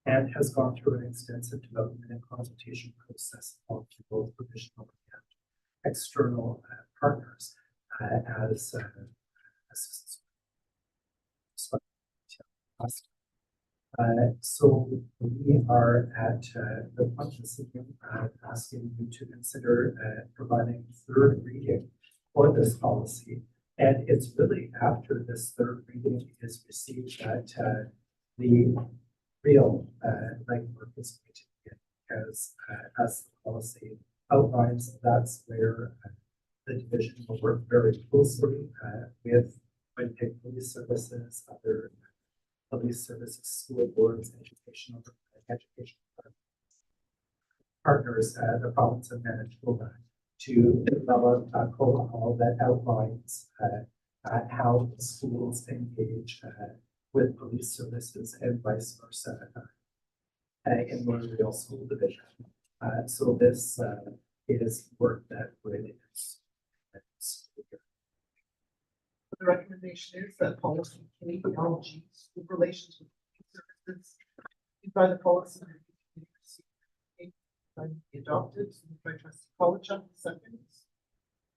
and has gone through an extensive development and consultation process of both provisional and external partners as assistance. So we are at the point this evening asking you to consider providing third reading for this policy. And it's really after this third reading is received that the real legwork is going to begin, because as the policy outlines, that's where the division will work very closely with Winnipeg Police Services, other police services, school boards, education partners, the province of Manitoba, to develop a protocol that outlines how schools engage with police services and vice versa in Montreal School Division. So this is work that really is. The recommendation is that policy committee, LG, school relations with services, by the policy review committee, be adopted, moved by trustee Polachuk, second.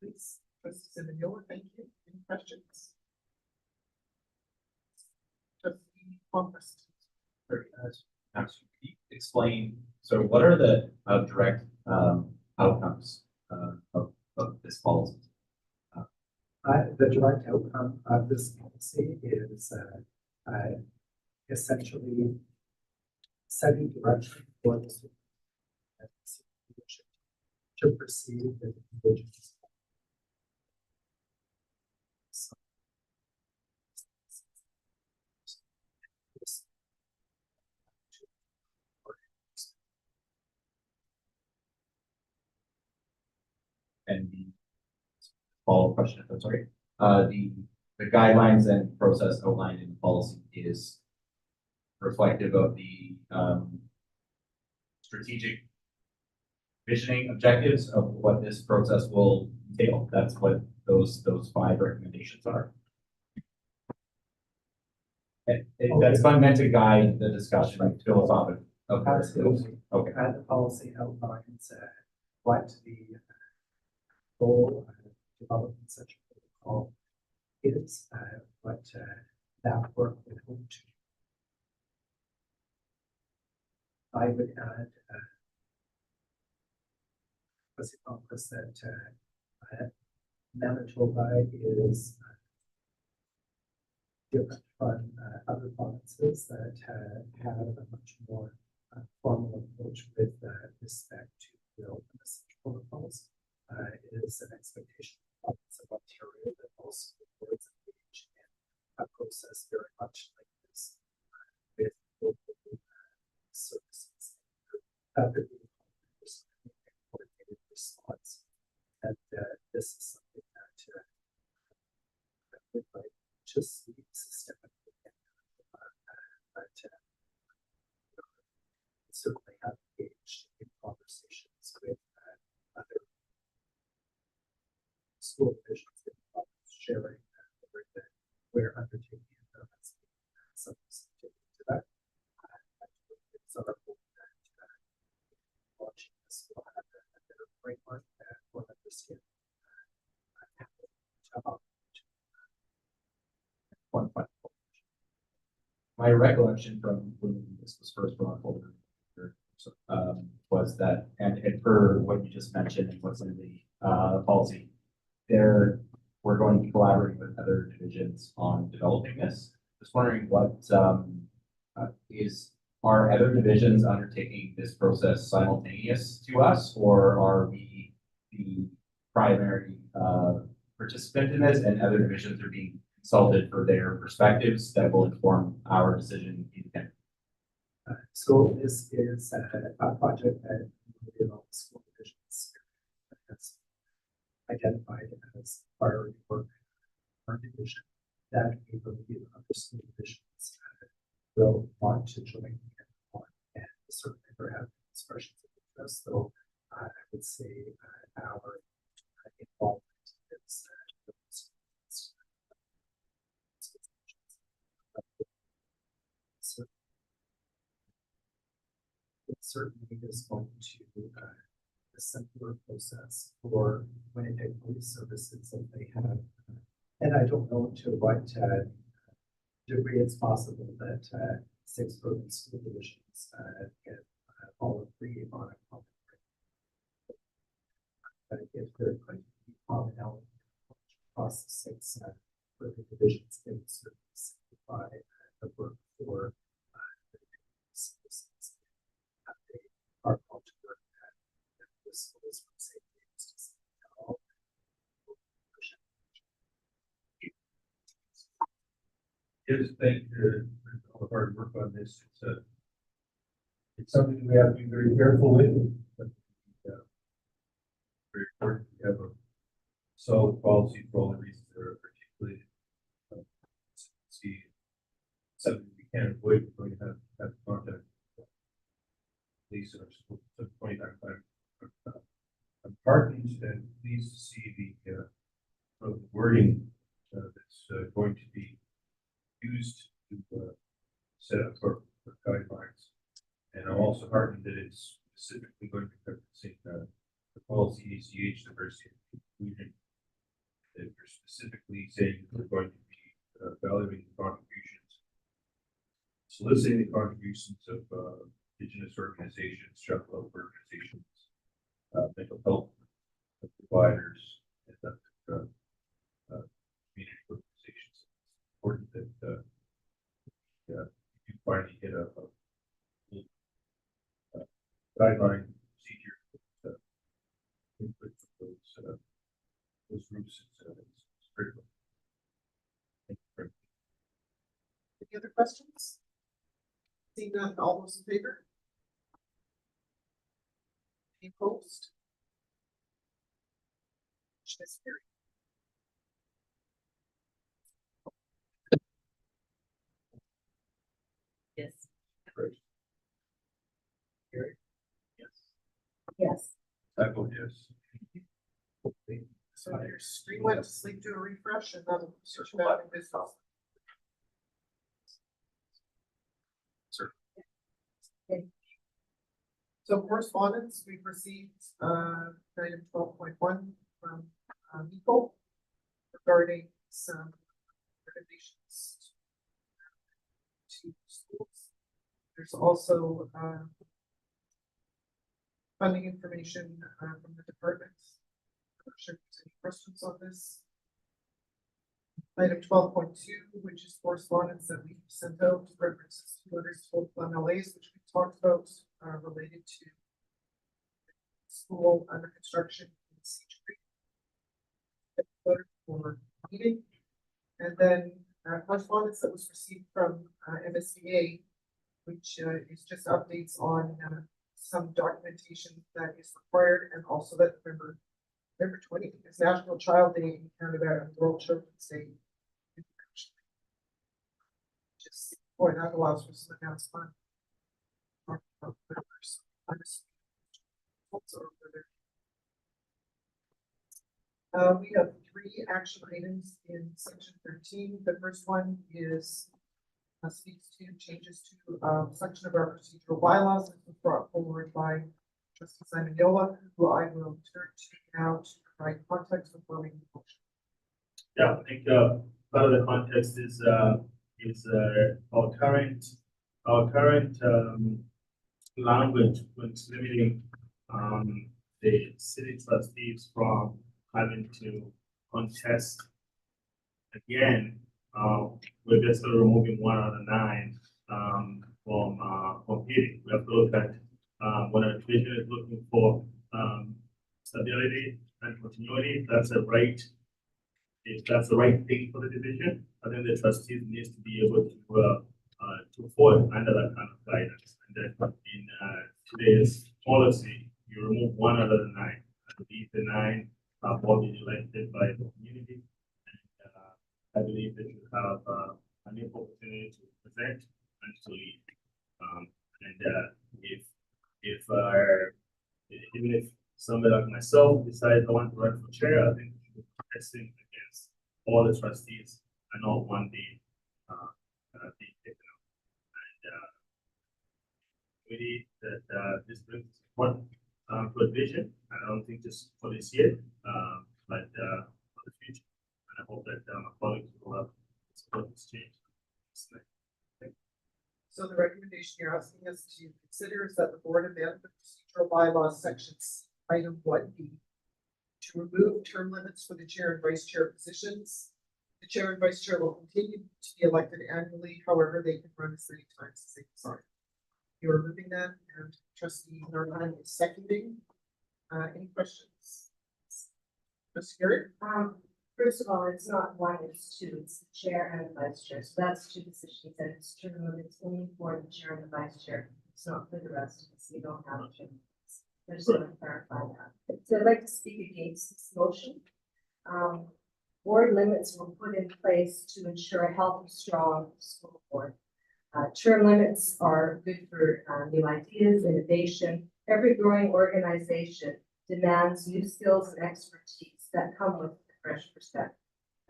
Please, trustee Simonella, thank you. Any questions? Trustee Congress. Explain, so what are the direct outcomes of this policy? The direct outcome of this policy is essentially setting direction for the school to proceed with Indigenous. And the follow-up question, if that's all right. The guidelines and process outlined in the policy is reflective of the strategic visioning objectives of what this process will entail. That's what those 5 recommendations are. That's meant to guide the discussion, like philosophic. Absolutely. Okay. The policy outlines what the goal of developing such a protocol is, what that work would hope to. I would add, as a Congress, that Manitoba is different from other provinces that have a much more formal approach with respect to the openness protocols. It is an expectation of the province of Ontario that also boards engage in a process very much like this with local services. Coordinated response, and this is something that would like just see systemically, but certainly have engaged in conversations with other school officials in the sharing that we're undertaking. Some to that. It's our hope that watching this will have a better framework that will understand. One final question. My recollection from when this was first brought forward, was that, and per what you just mentioned and what's in the, policy, there, we're going to be collaborating with other divisions on developing this. Just wondering what, are other divisions undertaking this process simultaneous to us, or are we the primary, participant in this, and other divisions are being consulted for their perspectives that will inform our decision independently? So this is a project that the school divisions has identified as priority work for our division that we believe other school divisions will want to join in on, and certainly we're having expressions of interest. So I would say our involvement is it certainly is going to a simpler process for Winnipeg Police Services if they have, and I don't know to what degree it's possible that 6 urban school divisions get all agree on a common framework. But if they're going to be commonality across the 6 urban divisions, they would certainly simplify the work for citizens. They are called to work at the schools from safety to all. Yes, thank you for all the hard work on this. It's something we have to be very careful with. But, very important to have a solid policy for all the reasons that are articulated. See, something we can't avoid, we're going to have contact. Police in our school, 29 times. I'm heartened and pleased to see the wording that's going to be used to set up for guidelines. And I'm also heartened that it's specifically going to be referencing the policy ACH, diversity and inclusion. That we're specifically saying that we're going to be valuing the contributions, soliciting the contributions of Indigenous organizations, tribal health organizations, mental health providers, and community organizations. It's important that you finally get a guideline procedure input from those groups. It's critical. Thank you very much. Any other questions? Seeing none, all those in favor? Any opposed? Motion is carried. Yes. Great. Yes. I vote yes. So your screen went to sleep, do a refresh, and that'll search back in business. So correspondence, we've received, item 12.1 from, Nico regarding some recommendations to schools. There's also, funding information, from the departments. I'm not sure if there's any questions on this. Item 12.2, which is correspondence that we sent out, references to letters to local MLAs, which we talked about, related to school under construction in Siege Creek. For meeting, and then correspondence that was received from MSBA, which is just updates on some documentation that is required, and also that November 20th is National Child Day in Canada and World Children's Day. Just boy, that allows for some announcement. We have three action items in section 13. The first one is speaks to changes to section of our procedural bylaws that was brought forward by trustee Simon Yola, who I will turn to now to provide context before we move. Yeah, I think part of the context is our current language when it's limiting the city trustees from having to contest again. We're just removing one out of 9 from meeting. We have to look at when a division is looking for stability and continuity. That's a right. If that's the right thing for the division, I think the trustees needs to be able to fall under that kind of guidance. And then in today's policy, you remove one out of the 9. I believe the 9 are all been elected by the community. And I believe they should have an equal opportunity to present and to lead. Even if somebody like myself decides I want to run for chair, I think we should be protesting against all the trustees and not one being taken out. And really that this brings one to a vision, and I don't think just for this year, but for the future. And I hope that my colleagues will support this change. So the recommendation you're asking us to consider is that the board amend the procedural bylaws sections item 1B to remove term limits for the chair and vice chair positions. The chair and vice chair will continue to be elected annually, however, they can run as many times as they desire. You're removing that, and trustee Narvan is seconding. Any questions? Trustee Garrett? First of all, it's not 1, it's 2, it's the chair and the vice chair, so that's 2 positions, and it's term limits only for the chair and the vice chair. It's not for the rest of us, you don't have term limits. I just want to clarify that. So I'd like to speak against this motion. Board limits were put in place to ensure a healthy, strong school board. Term limits are good for new ideas, innovation. Every growing organization demands new skills and expertise that come with a fresh perspective.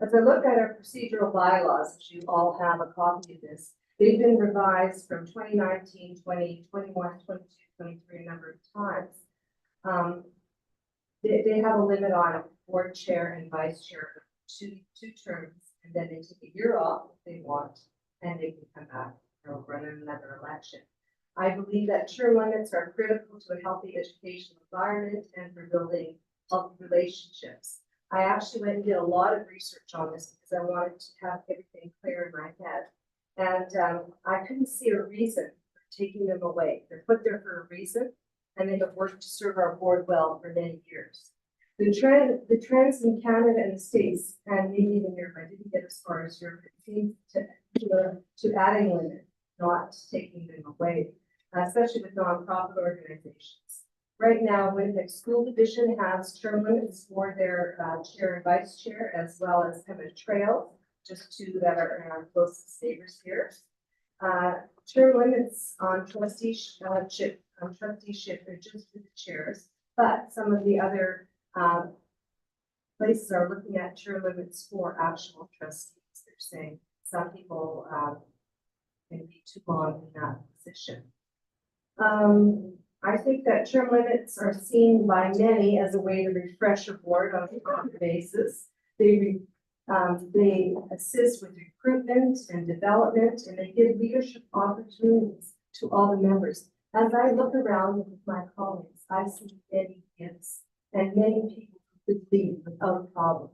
As I look at our procedural bylaws, which you all have a copy of this, they've been revised from 2019, 20, 21, 22, 23, a number of times. They have a limit on a board chair and vice chair for two terms, and then they take a year off if they want, and they can come back and run another election. I believe that term limits are critical to a healthy educational environment and for building healthy relationships. I actually went and did a lot of research on this because I wanted to have everything clear in my head. And I couldn't see a reason for taking them away. They're put there for a reason, and they have worked to serve our board well for many years. The trends in Canada and the States, and maybe even Europe, I didn't get as far as Europe, it seems to adding limits, not taking them away, especially with nonprofit organizations. Right now, Winnipeg School Division has term limits for their chair and vice chair, as well as Pembina Trail, just 2 that are in our closest neighbors here. Term limits on trusteeship are just for the chairs, but some of the other places are looking at term limits for actual trustees. They're saying some people can be too long in that position. I think that term limits are seen by many as a way to refresh a board on a regular basis. They assist with recruitment and development, and they give leadership opportunities to all the members. As I look around with my colleagues, I see many gifts and many people who could lead without a problem.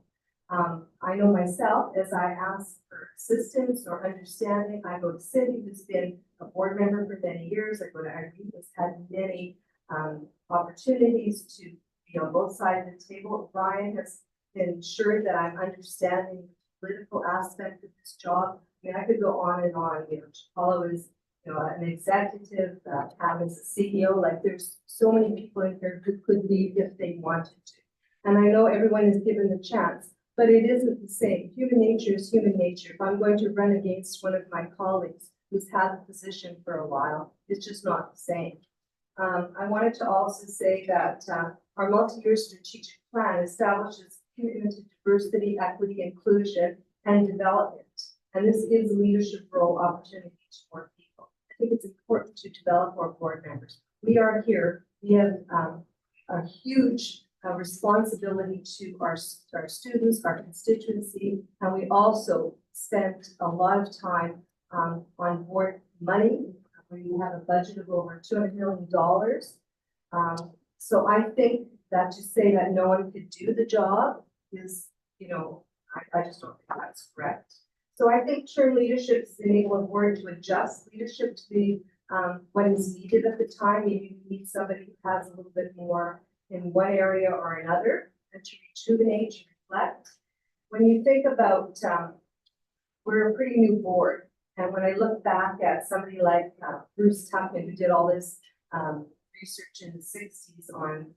I know myself, as I ask for assistance or understanding, I go to Cindy, who's been a board member for many years. I go to Irene, who's had many opportunities to be on both sides of the table. Ryan has ensured that I'm understanding the political aspect of this job. I mean, I could go on and on. Paulo is, an executive, Pam is a CEO. Like, there's so many people in here who could lead if they wanted to. And I know everyone is given the chance, but it isn't the same. Human nature is human nature. If I'm going to run against one of my colleagues who's had the position for a while, it's just not the same. I wanted to also say that our multi-year strategic plan establishes commitment to diversity, equity, inclusion, and development. And this gives a leadership role opportunity to more people. I think it's important to develop our board members. We are here, we have a huge responsibility to our students, our constituency, and we also spent a lot of time on board money. We have a budget of over $200 million. So I think that to say that no one could do the job is, you know, I just don't think that's correct. So I think term leadership is enable a board to adjust leadership to the what is needed at the time. Maybe we need somebody who has a little bit more in one area or another, and to rejuvenate, to reflect. When you think about, we're a pretty new board, and when I look back at somebody like Bruce Tuckman, who did all this research in the 60s on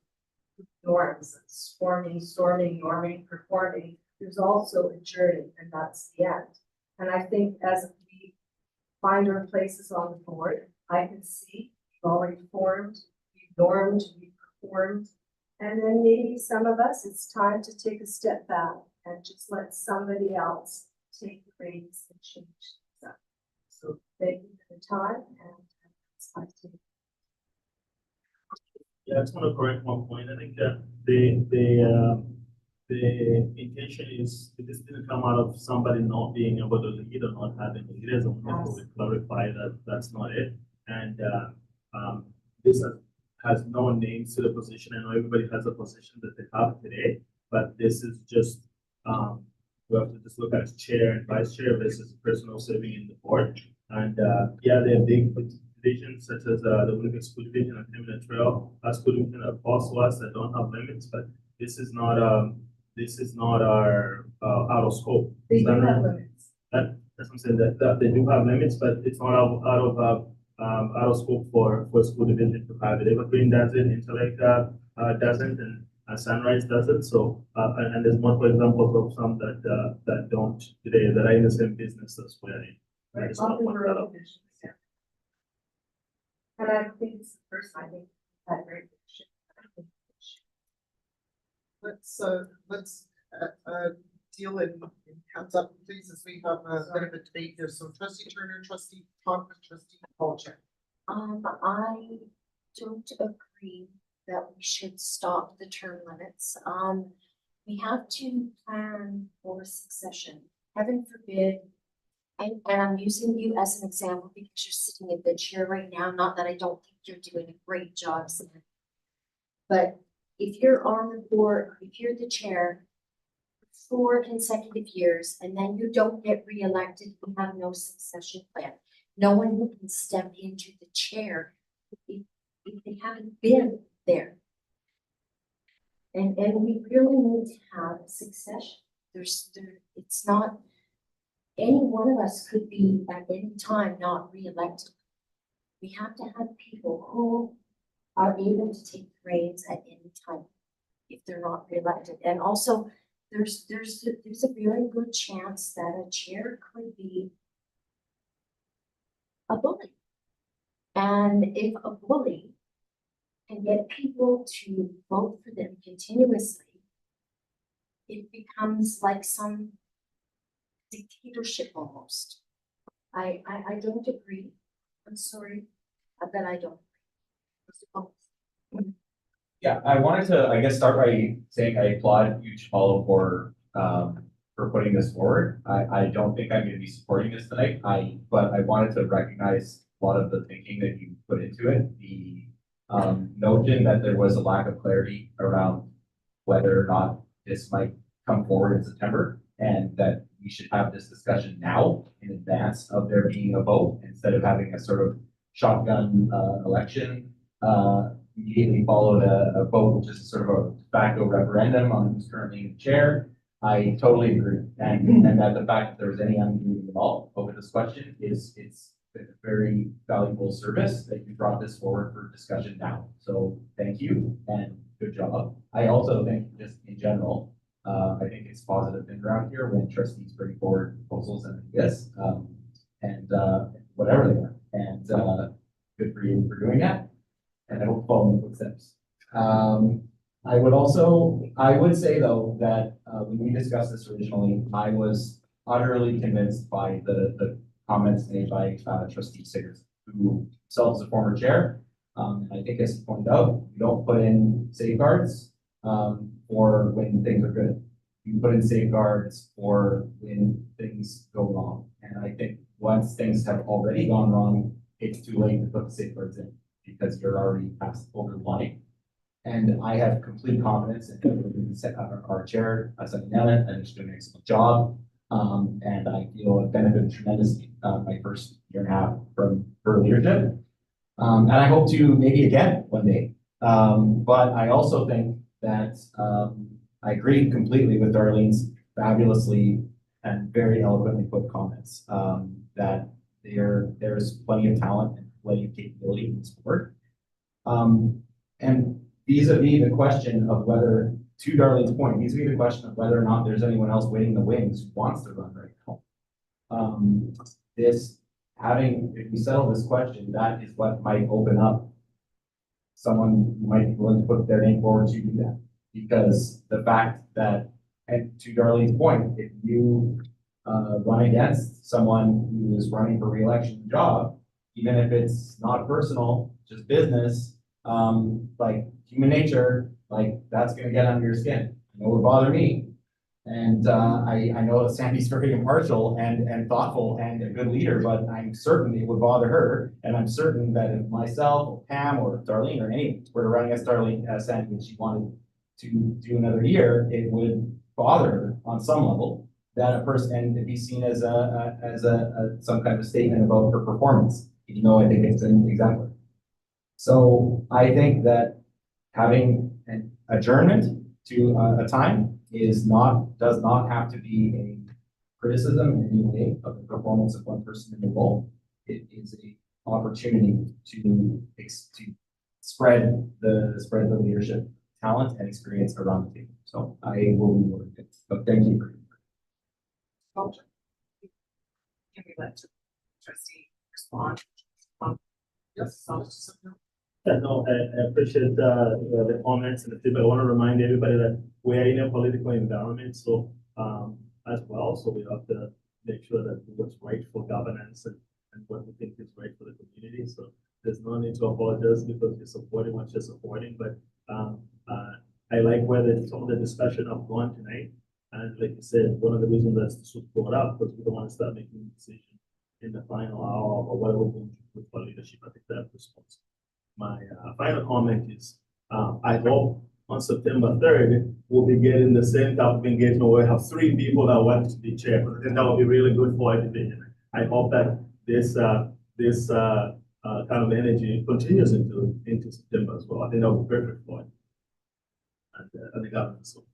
norms, storming, norming, performing, there's also a journey, and that's the end. And I think as we find our places on the board, I can see we've already formed, we've normed, we've performed, and then maybe some of us, it's time to take a step back and just let somebody else take the reins and change things up. So thank you for the time, and that's my take. Yeah, I just want to correct one point. I think that the intention is, this didn't come out of somebody not being able to lead or not having leaders. I want to clarify that that's not it. And this has no names to the position. I know everybody has a position that they have today, but this is just, we have to just look at chair and vice chair versus personal serving in the board. And yeah, there are big divisions such as the Winnipeg School Division and Pembina Trail. Our school division are false to us that don't have limits, but this is not our out of scope. They do have limits. That's what I'm saying, that they do have limits, but it's not out of scope for school division to have it. Evergreen does it, Intellect doesn't, and Sunrise does it. So and there's multiple examples of some that don't today that are in the same business as we're in. I just want to point that out. And I think it's the first time they had very good shit. Let's deal in hands up, please, as we have a bit of a debate here. So trustee Turner, trustee Tomk, trustee Polchak. I don't agree that we should stop the term limits. We have to plan for succession. Heaven forbid, and I'm using you as an example because you're sitting in the chair right now, not that I don't think you're doing a great job, Sam. But if you're on the board, if you're the chair, 4 consecutive years, and then you don't get reelected, you have no succession plan. No one who can step into the chair if they haven't been there. And we really need to have a succession. It's not, any one of us could be at any time not reelected. We have to have people who are able to take the reins at any time if they're not reelected. And also, there's a very good chance that a chair could be a bully. And if a bully can get people to vote for them continuously, it becomes like some dictatorship almost. I don't agree. I'm sorry, but I don't. Yeah, I wanted to, I guess, start by saying I applaud you, Chapalo, for putting this forward. I don't think I'm going to be supporting this tonight. But I wanted to recognize a lot of the thinking that you put into it. The notion that there was a lack of clarity around whether or not this might come forward in September, and that we should have this discussion now in advance of there being a vote instead of having a sort of shotgun election. Immediately followed a vote, which is sort of a de facto referendum on who's currently in the chair. I totally agree. And that the fact that there was any ambiguity at all over this question it's a very valuable service that you brought this forward for discussion now. So thank you and good job. I also think just in general, I think it's positive thing around here when trustees bring forward proposals and ideas, and whatever they are. And good for you for doing that. And I hope follow in footsteps. I would say though that when we discussed this originally, I was utterly convinced by the comments made by trustee Siggers, who himself is a former chair. And I think as he pointed out, we don't put in safeguards for when things are good. You put in safeguards for when things go wrong. And I think once things have already gone wrong, it's too late to put the safeguards in because you're already past over the line. And I have complete confidence in our chair, Sandy and she's doing an excellent job. And I feel I've benefited tremendously my first year and a half from her leadership. And I hope to maybe again one day. But I also think that I agree completely with Darlene's fabulously and very eloquently put comments that there's plenty of talent and plenty of capability in this sport. And vis-a-vis the question of whether, to Darlene's point, vis-a-vis the question of whether or not there's anyone else waiting in the wings who wants to run right now. If we settle this question, that is what might open up someone who might be willing to put their name forward to do that. Because the fact that, and to Darlene's point, if you run against someone who is running for re-election job, even if it's not personal, just business, like human nature, like that's gonna get under your skin. I know it would bother me. And I know that Sandy's very impartial and thoughtful and a good leader, but I'm certain it would bother her. And I'm certain that if myself or Pam or Darlene or anyone were to run against Darlene, Sandy, and she wanted to do another year, it would bother her on some level that a person, and to be seen as some kind of statement about her performance, even though I think it's an exemplar. So I think that having an adjournment to a time does not have to be a criticism in any way of the performance of one person in the role. It is a opportunity to spread the leadership talent and experience around the table. So I will be working it. But thank you for Can we let trustee respond? Yes. Yeah, no, I appreciate the comments and the feedback. I want to remind everybody that we are in a political environment, so as well, so we have to make sure that what's right for governance and what we think is right for the community. So there's no need to apologize because you're supporting what you're supporting, but I like where some of the discussion have gone tonight. And like you said, one of the reasons that's brought up because we don't want to start making a decision in the final hour or what we're going to do for leadership. I think that's responsible. My final comment is, I hope on September 3rd, we'll be getting the same type of engagement where we have 3 people that want to be chair. I think that would be really good for our division. I hope that this kind of energy continues into September as well. I think that would be perfect for it. And the governance of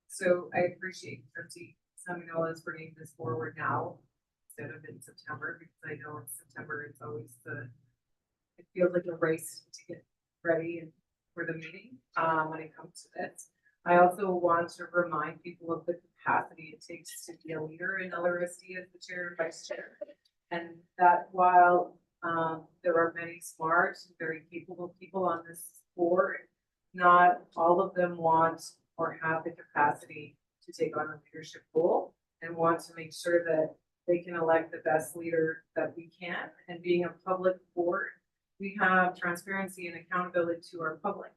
So I appreciate trustee Seminola's bringing this forward now instead of in September, because I know in September it's always it feels like a race to get ready and for the meeting when it comes to this. I also want to remind people of the capacity it takes to be a leader in LRSD as the chair and vice chair. And that while there are many smart and very capable people on this board, not all of them want or have the capacity to take on a leadership role and want to make sure that they can elect the best leader that we can. And being a public board, we have transparency and accountability to our public.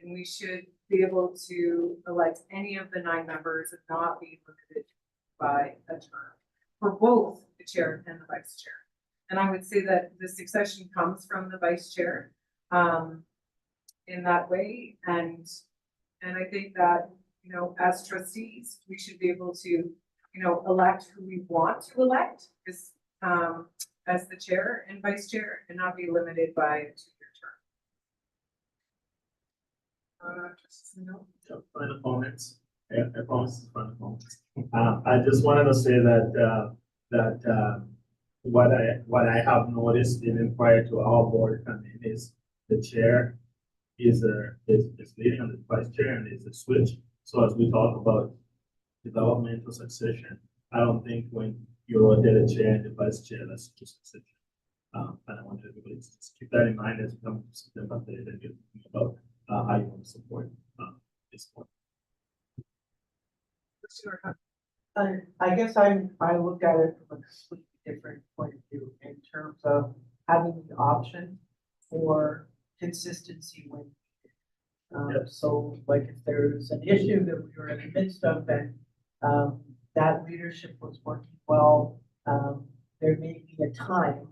And we should be able to elect any of the 9 members and not be limited by a term for both the chair and the vice chair. And I would say that the succession comes from the vice chair in that way. And I think that, you know, as trustees, we should be able to, you know, elect who we want to elect as the chair and vice chair and not be limited by a 2-year term. final comments. Yeah, I promise final comments. I just wanted to say that what I have noticed even prior to our board coming is the chair is leading on the vice chair and is a switch. So as we talk about developmental succession, I don't think when you rotate a chair and the vice chair, that's just succession. And I want everybody to just keep that in mind as we come to September 3rd and you're thinking about I don't support, this one. I guess I look at it from a completely different point of view in terms of having the option for consistency when. So like if there's an issue that we were in the midst of and, that leadership was working well, there may be a time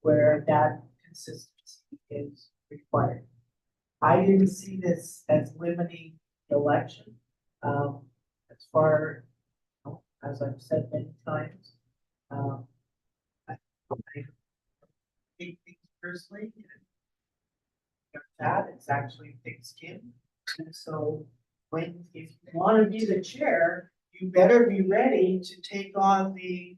where that consistency is required. I didn't see this as limiting the election, as far as I've said many times, I hate things personally. That it's actually thick skin. And so if you want to be the chair, you better be ready to take on the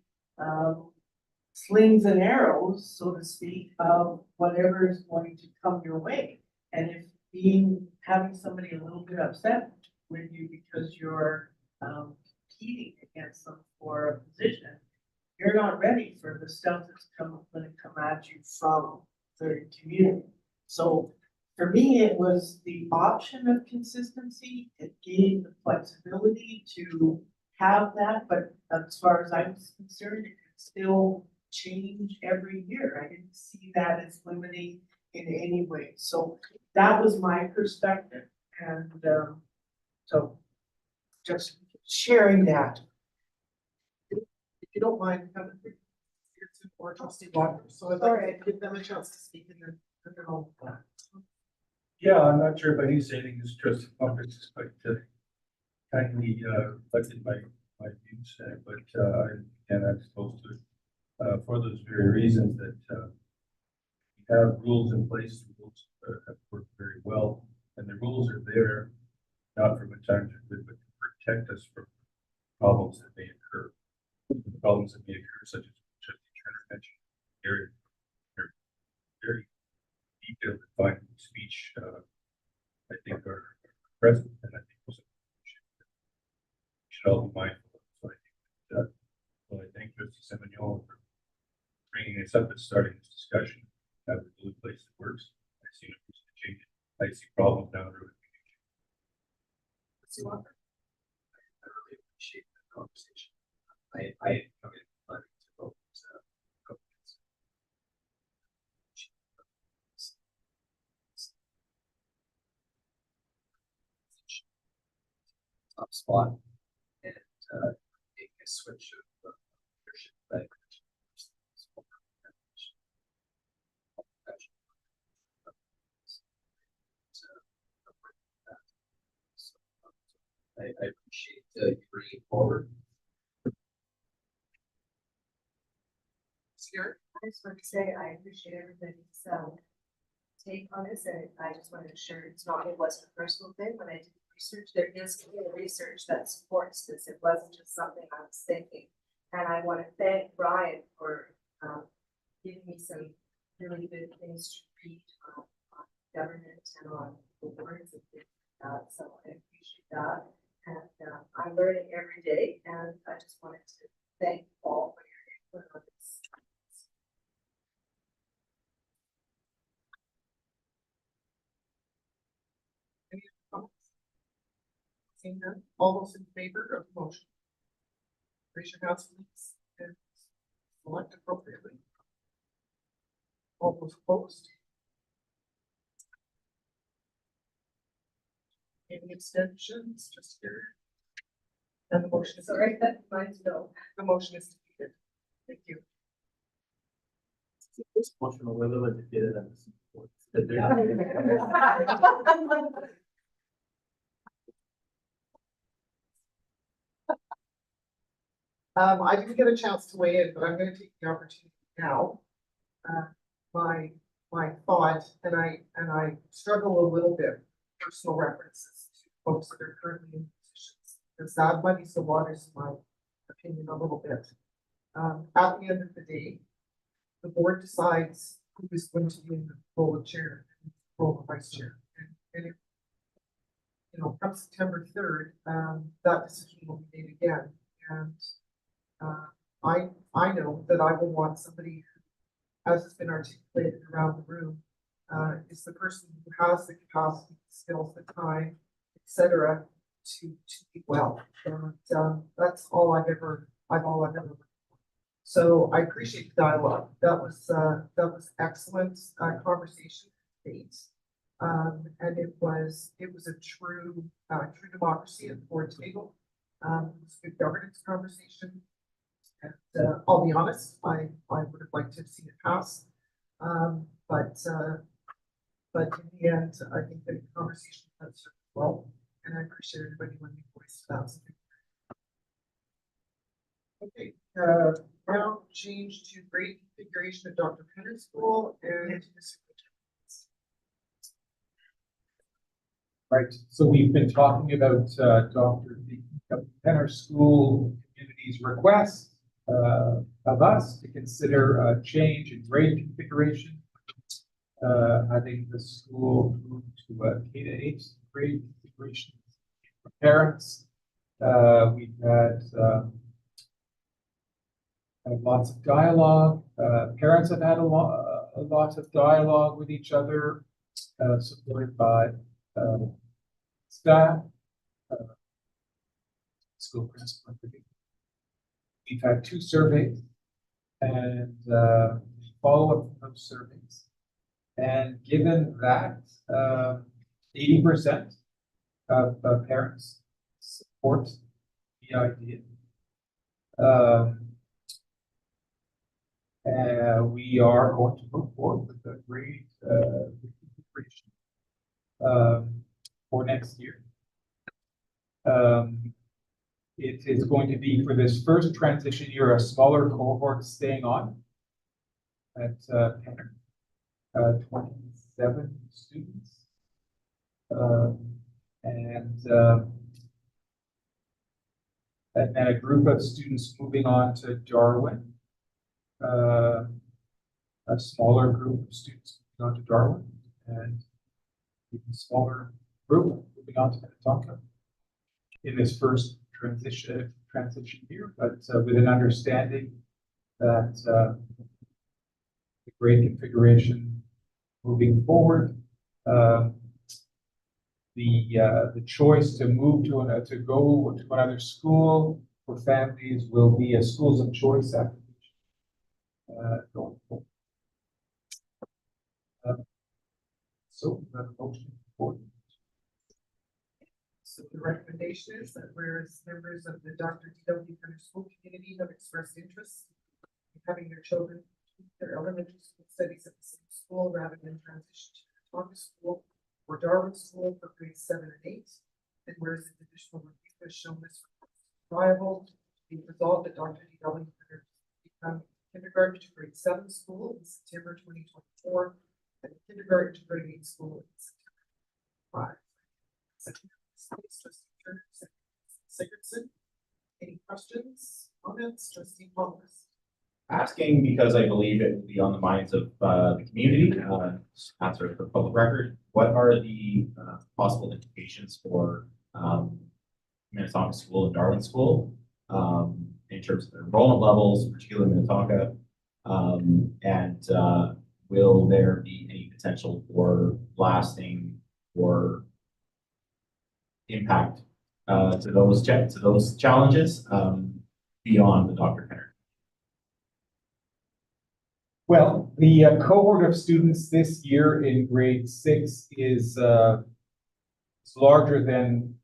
slings and arrows, so to speak, of whatever is going to come your way. And if having somebody a little bit upset with you because you're competing against them for a position, you're not ready for the stuff that's going to come at you from the community. So for me, it was the option of consistency. It gave the flexibility to have that, but as far as I'm concerned, it could still change every year. I didn't see that as limiting in any way. So that was my perspective. And so just sharing that. If you don't mind, Kevin, or trustee Waters, so I'd like to give them a chance to speak in their own. Yeah, I'm not sure if I need to say anything as trustee Bumpus, but kindly reflected my views, and I'm supposed to, for those very reasons that we have rules in place, the rules have worked very well, and the rules are there not from a time to good, but to protect us from problems that may occur. The problems that may occur, such as Trustee Turner mentioned, very detailed and fine speech, I think are present, and I think also we should all be mindful of. So I think that, well, I thank Trustee Semignon for bringing this up and starting this discussion. Have a really place that works. I see no reason to change it. I see problems down the road. I really appreciate the conversation. I come in planning to vote. Top spot and make a switch of leadership that I appreciate you bringing it forward. Sierra? I just want to say, I appreciate everybody's take on this, and I just want to ensure it wasn't a personal thing. When I did research, there is clear research that supports this. It wasn't just something I was thinking. And I want to thank Brian for giving me some really good things to read on government and on the words and things like that. So I appreciate that. And I'm learning every day, and I just wanted to thank Paul for your input on this. Any other comments? Seeing none, all those in favor of the motion? Raise your hands, please, and select appropriately. All those opposed? Any abstentions, just here? And the motion is, Sorry, that mine's no. the motion is defeated. Thank you. This motion of whether to get it and support. I didn't get a chance to weigh in, but I'm gonna take the opportunity now. My thought, and I struggle a little bit, personal references to folks that are currently in positions. Because that muddies the waters, in my opinion, a little bit. At the end of the day, the board decides who is going to be in the role of chair and the role of vice chair. And if, come September 3rd, that decision will be made again. And I know that I will want somebody who, as has been articulated around the room, is the person who has the capacity, the skills, the time, et cetera, to be well. And, that's all I've ever. So I appreciate the dialogue. That was excellent, conversation. Great. And it was a true democracy at the board table. It was a good governance conversation. And, I'll be honest, I would have liked to have seen it pass. But in the end, I think the conversation went well, and I appreciate everybody when they voiced that. Okay, now change to grade configuration at Dr. Penner School and Right, so we've been talking about Dr. Penner School community's request of us to consider a change in grade configuration. Having the school move to a K-8 grade configuration for parents. We've had lots of dialogue. Parents have had a lot of dialogue with each other, supported by staff, school principal. We've had 2 surveys and follow-up from those surveys. And given that 80% of parents support the idea, we are going to move forward with the grade configuration for next year. It is going to be for this first transition year, a smaller cohort staying on at Penner. 27 students, and a group of students moving on to Darwin. A smaller group of students moving on to Darwin, and even smaller group moving on to Minnetonka in this first transition year, but with an understanding that the grade configuration moving forward, the choice to move to go to another school for families will be a schools of choice application going forward. So the motion forward. so the recommendation is that whereas members of the Dr. D.W. Penner School community have expressed interest in having their children their elementary school studies at the same school rather than transition to Minnetonka School or Darwin School for grades 7 and 8. And whereas the additional review has shown this viable, be resolved that Dr. D.W. Penner become kindergarten to grade 7 school in September 2024 and kindergarten to grade 8 school in September 5. Sigurdsson, any questions, comments, trustee Palmers? Asking because I believe it will be on the minds of the community, answer for public record. What are the possible implications for Minnetonka School and Darwin School in terms of their enrollment levels, particularly Minnetonka? And will there be any potential for lasting or impact to those challenges beyond the Dr. Penner? Well, the cohort of students this year in grade 6 is larger than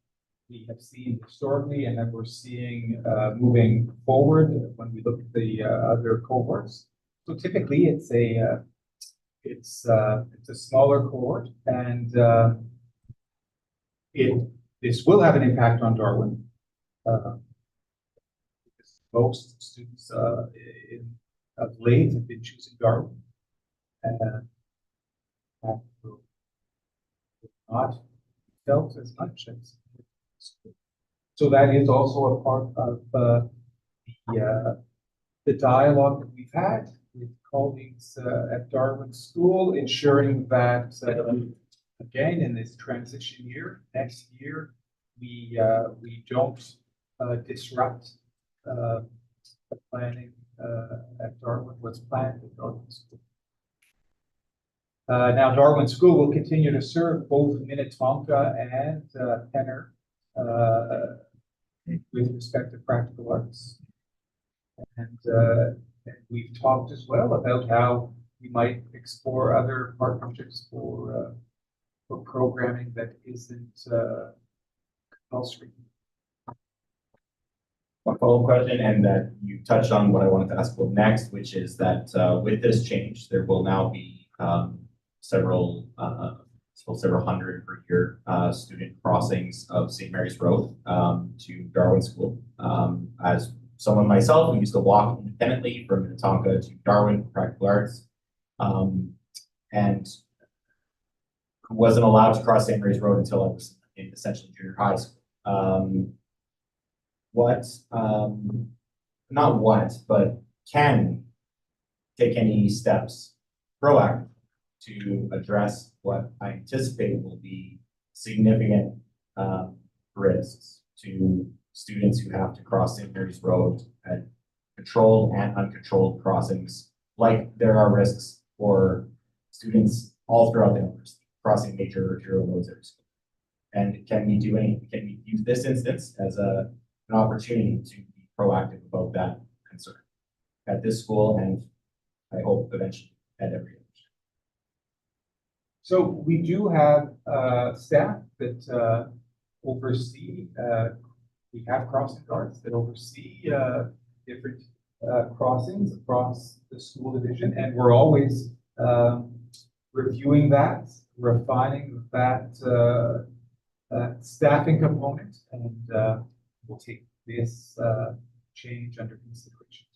we have seen historically, and that we're seeing moving forward when we look at the other cohorts. So typically, it's a smaller cohort, and this will have an impact on Darwin. Most students of late have been choosing Darwin, and that will not felt as much as so that is also a part of the dialogue that we've had with colleagues at Darwin School, ensuring that again in this transition year, next year, we don't disrupt the planning at Darwin, what's planned at Darwin School. Now Darwin School will continue to serve both Minnetonka and Penner with respect to practical arts. And we've talked as well about how we might explore other partnerships for programming that isn't compulsory. One follow-up question, and that you touched on what I wanted to ask about next, which is that with this change, there will now be several hundred per year student crossings of St. Mary's Road to Darwin School. As someone myself who used to walk independently from Minnetonka to Darwin for practical arts, and who wasn't allowed to cross St. Mary's Road until I was in essentially junior high school. Not what, but can take any steps proactive to address what I anticipate will be significant risks to students who have to cross St. Mary's Road at controlled and uncontrolled crossings, like there are risks for students all throughout the university crossing major arterial roads every school. And can we use this instance as an opportunity to be proactive about that concern at this school and I hope eventually at every other. So we do have staff that oversee, we have crossing guards that oversee different crossings across the school division, and we're always reviewing that, refining that staffing component, and we'll take this change under consideration.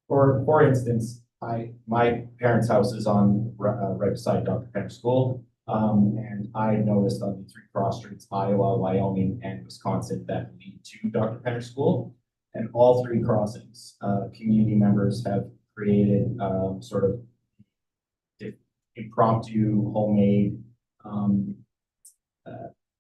For instance, my parents' house is on right beside Dr. Penner School, and I noticed on the 3 cross streets, Iowa, Wyoming, and Wisconsin, that lead to Dr. Penner School, and all 3 crossings, community members have created sort of impromptu, homemade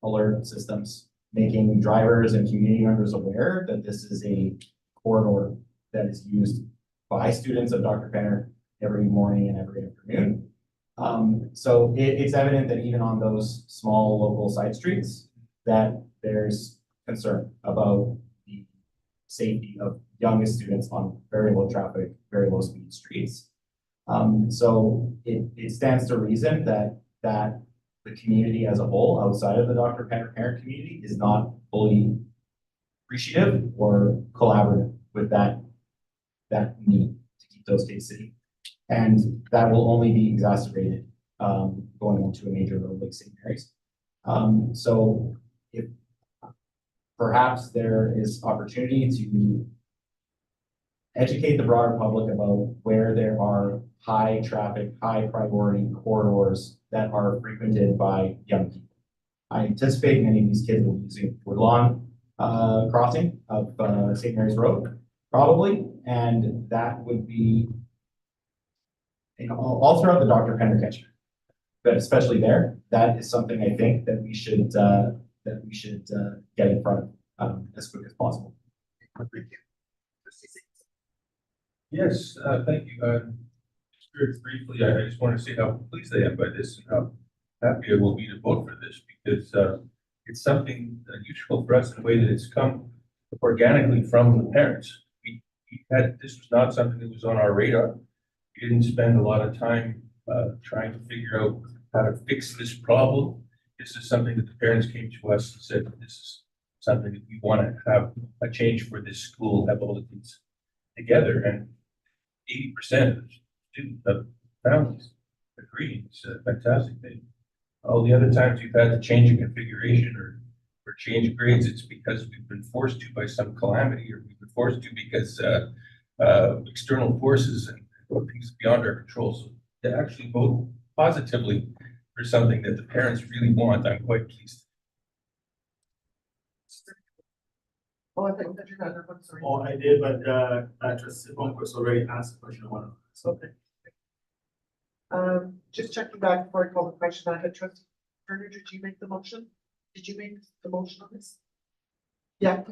alert systems, making drivers and community members aware that this is a corridor that is used by students of Dr. Penner every morning and every afternoon. So it's evident that even on those small local side streets, that there's concern about the safety of youngest students on very low traffic, very low speed streets. So it stands to reason that the community as a whole, outside of the Dr. Penner parent community, is not fully appreciative or collaborative with that need to keep those kids safe. And that will only be exacerbated going into a major road like St. Mary's. So if perhaps there is opportunity to educate the broader public about where there are high traffic, high priority corridors that are frequented by young people. I anticipate many of these kids will be using Woodlawn crossing of St. Mary's Road, probably, and that would be all throughout the Dr. Penner catchment, but especially there. That is something I think that we should get in front of as quick as possible. Yes, thank you. Just very briefly, I just want to say how pleased I am by this and how happy I will be to vote for this, because it's something unusual for us in a way that it's come organically from the parents. This was not something that was on our radar. We didn't spend a lot of time trying to figure out how to fix this problem. This is something that the parents came to us and said, this is something that we want to have a change for this school, have all the kids together, and 80% of students, of families agree. It's a fantastic thing. All the other times you've had to change a configuration or change grades, it's because we've been forced to by some calamity, or we've been forced to because external forces and things beyond our control. So to actually vote positively for something that the parents really want, I'm quite pleased. Oh, I think that you had one, sorry. Oh, I did, but Trustee Bonquist already asked the question. I want to. Okay. Just checking back before I call the question, I had Trustee Turner, did you make the motion? Did you make the motion on this? Yeah,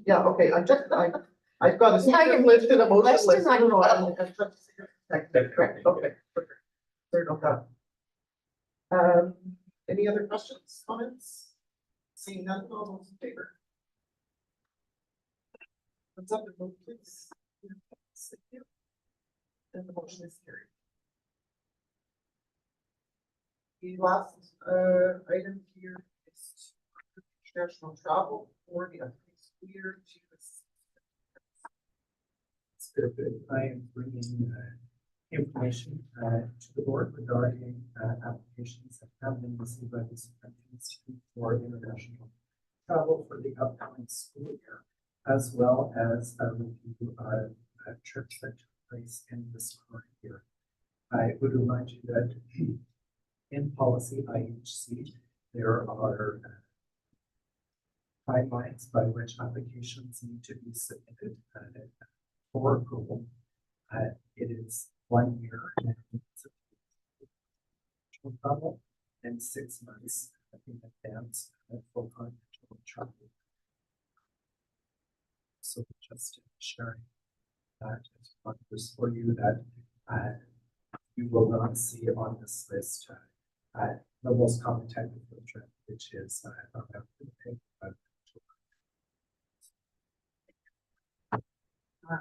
okay, I've got a second list and a motion list. Question, I know. Correct, okay, perfect. Sorry about that. Any other questions, comments? Seeing none, all those in favor? What's up, and vote please? Thank you. And the motion is carried. The last item here is international travel for the upcoming school year to I am bringing information to the board regarding applications that have been received by the superintendent for international travel for the upcoming school year, as well as a review of trips that took place in this current year. I would remind you that in policy IHC, there are timelines by which applications need to be submitted for approval. It is 1 year travel and 6 months in advance for contractual travel. So just sharing that as part of this for you that you will not see on this list the most common type of trip, which is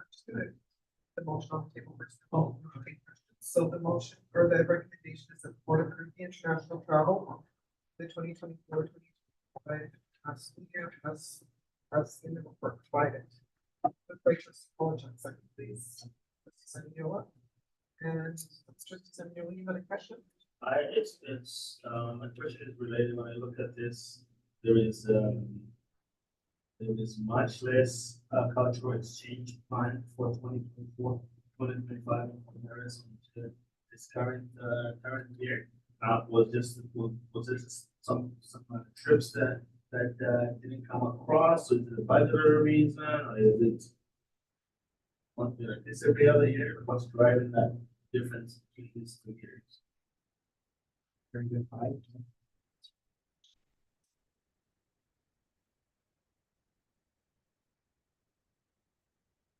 just gonna, the motion on the table first. Oh, okay. So the motion or the recommendation is that the board approve the international travel, the 2024-2025 school year as in the report provided. The gracious apologize, second please. Mr. Semiola. And Mr. Semiola, you had a question? My question is related. When I look at this, there is much less cultural exchange plan for 2024, 2025 in comparison to this current year. Was this some trips that didn't come across? Is it a budgetary reason, or is it something like this every other year? What's driving that difference between these 2 years? very good.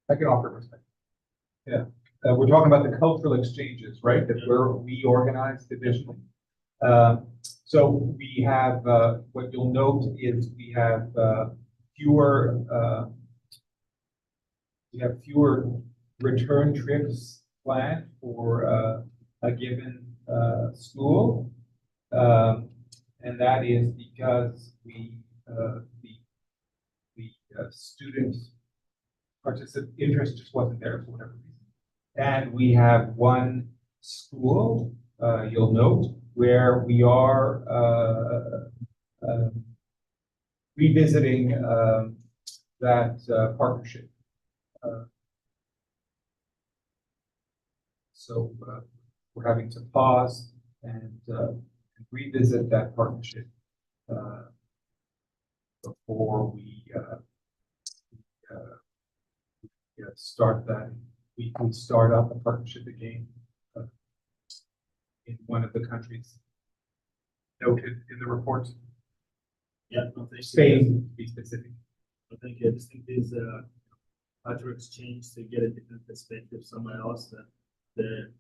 I can offer perspective. Yeah, we're talking about the cultural exchanges, right? That we organize divisionally. So we have, what you'll note is we have fewer return trips planned for a given school. And that is because the student interest just wasn't there for whatever reason. And we have one school, you'll note, where we are revisiting that partnership. So we're having to pause and revisit that partnership before we start that. We can start up a partnership again in one of the countries noted in the report. Yeah, no, thank you. Spain, to be specific. I think I just think there's a cultural exchange to get a different perspective somewhere else that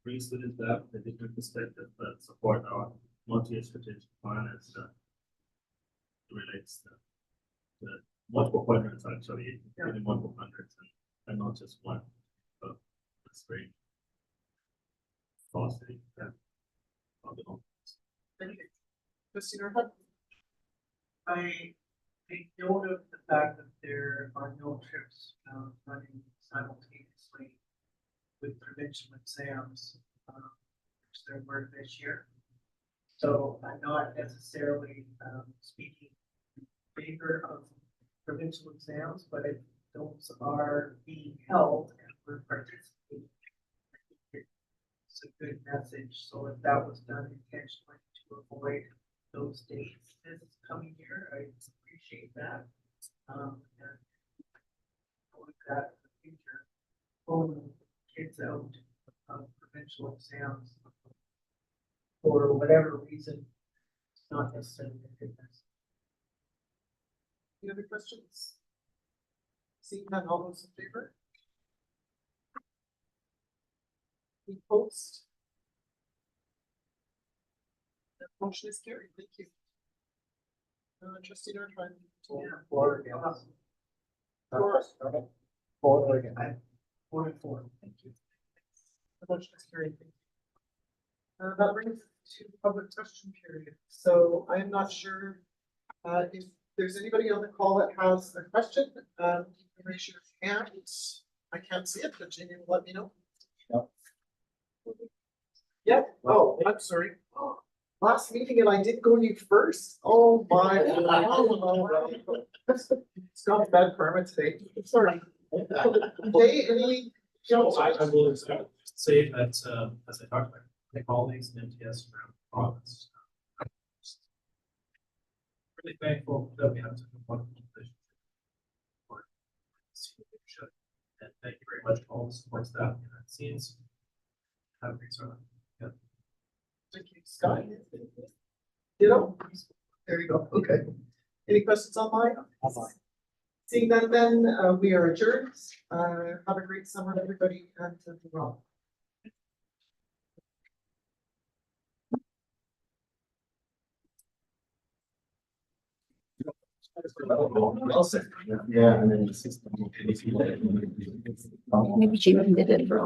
brings students back with a different perspective that support our multi-year strategic plan as relates to multiple quadrants actually, in multiple hundreds and not just one. But that's great. Positive. Yeah. Thank you. Mr. Norhuck? I take note of the fact that there are no trips running simultaneously with provincial exams, which there were this year. So I'm not necessarily speaking in favor of provincial exams, but if those are being held and we're participating, I think it's a good message. So if that was done intentionally to avoid those dates this coming year, I appreciate that. And look at the future, pulling kids out of provincial exams for whatever reason, it's not necessarily a good message. Any other questions? Seeing none, all those in favor? We post. Motion is carried. Thank you. Trustee Nordhoven. Four again. Again. 4 and 4. Thank you. The motion is carried. Thank you. That brings us to public question period. So I'm not sure if there's anybody on the call that has a question. You can raise your hand. I can't see it, but Jenny will let me know. No. Yeah. Oh, I'm sorry. Last meeting and I did go to you first. Oh my. It's got bad karma today. Sorry. Okay, any? I will say that, as I talked about, my colleagues in MTS around the province. Really thankful that we have such a wonderful position. And thank you very much to all the support staff behind the scenes. Have a great summer. Yeah. Thank you, Scott. Ditto. There you go. Okay. Any questions online? Seeing that then, we are adjourned. Have a great summer, everybody, and to Rob. Yeah, and then. Maybe she even did it for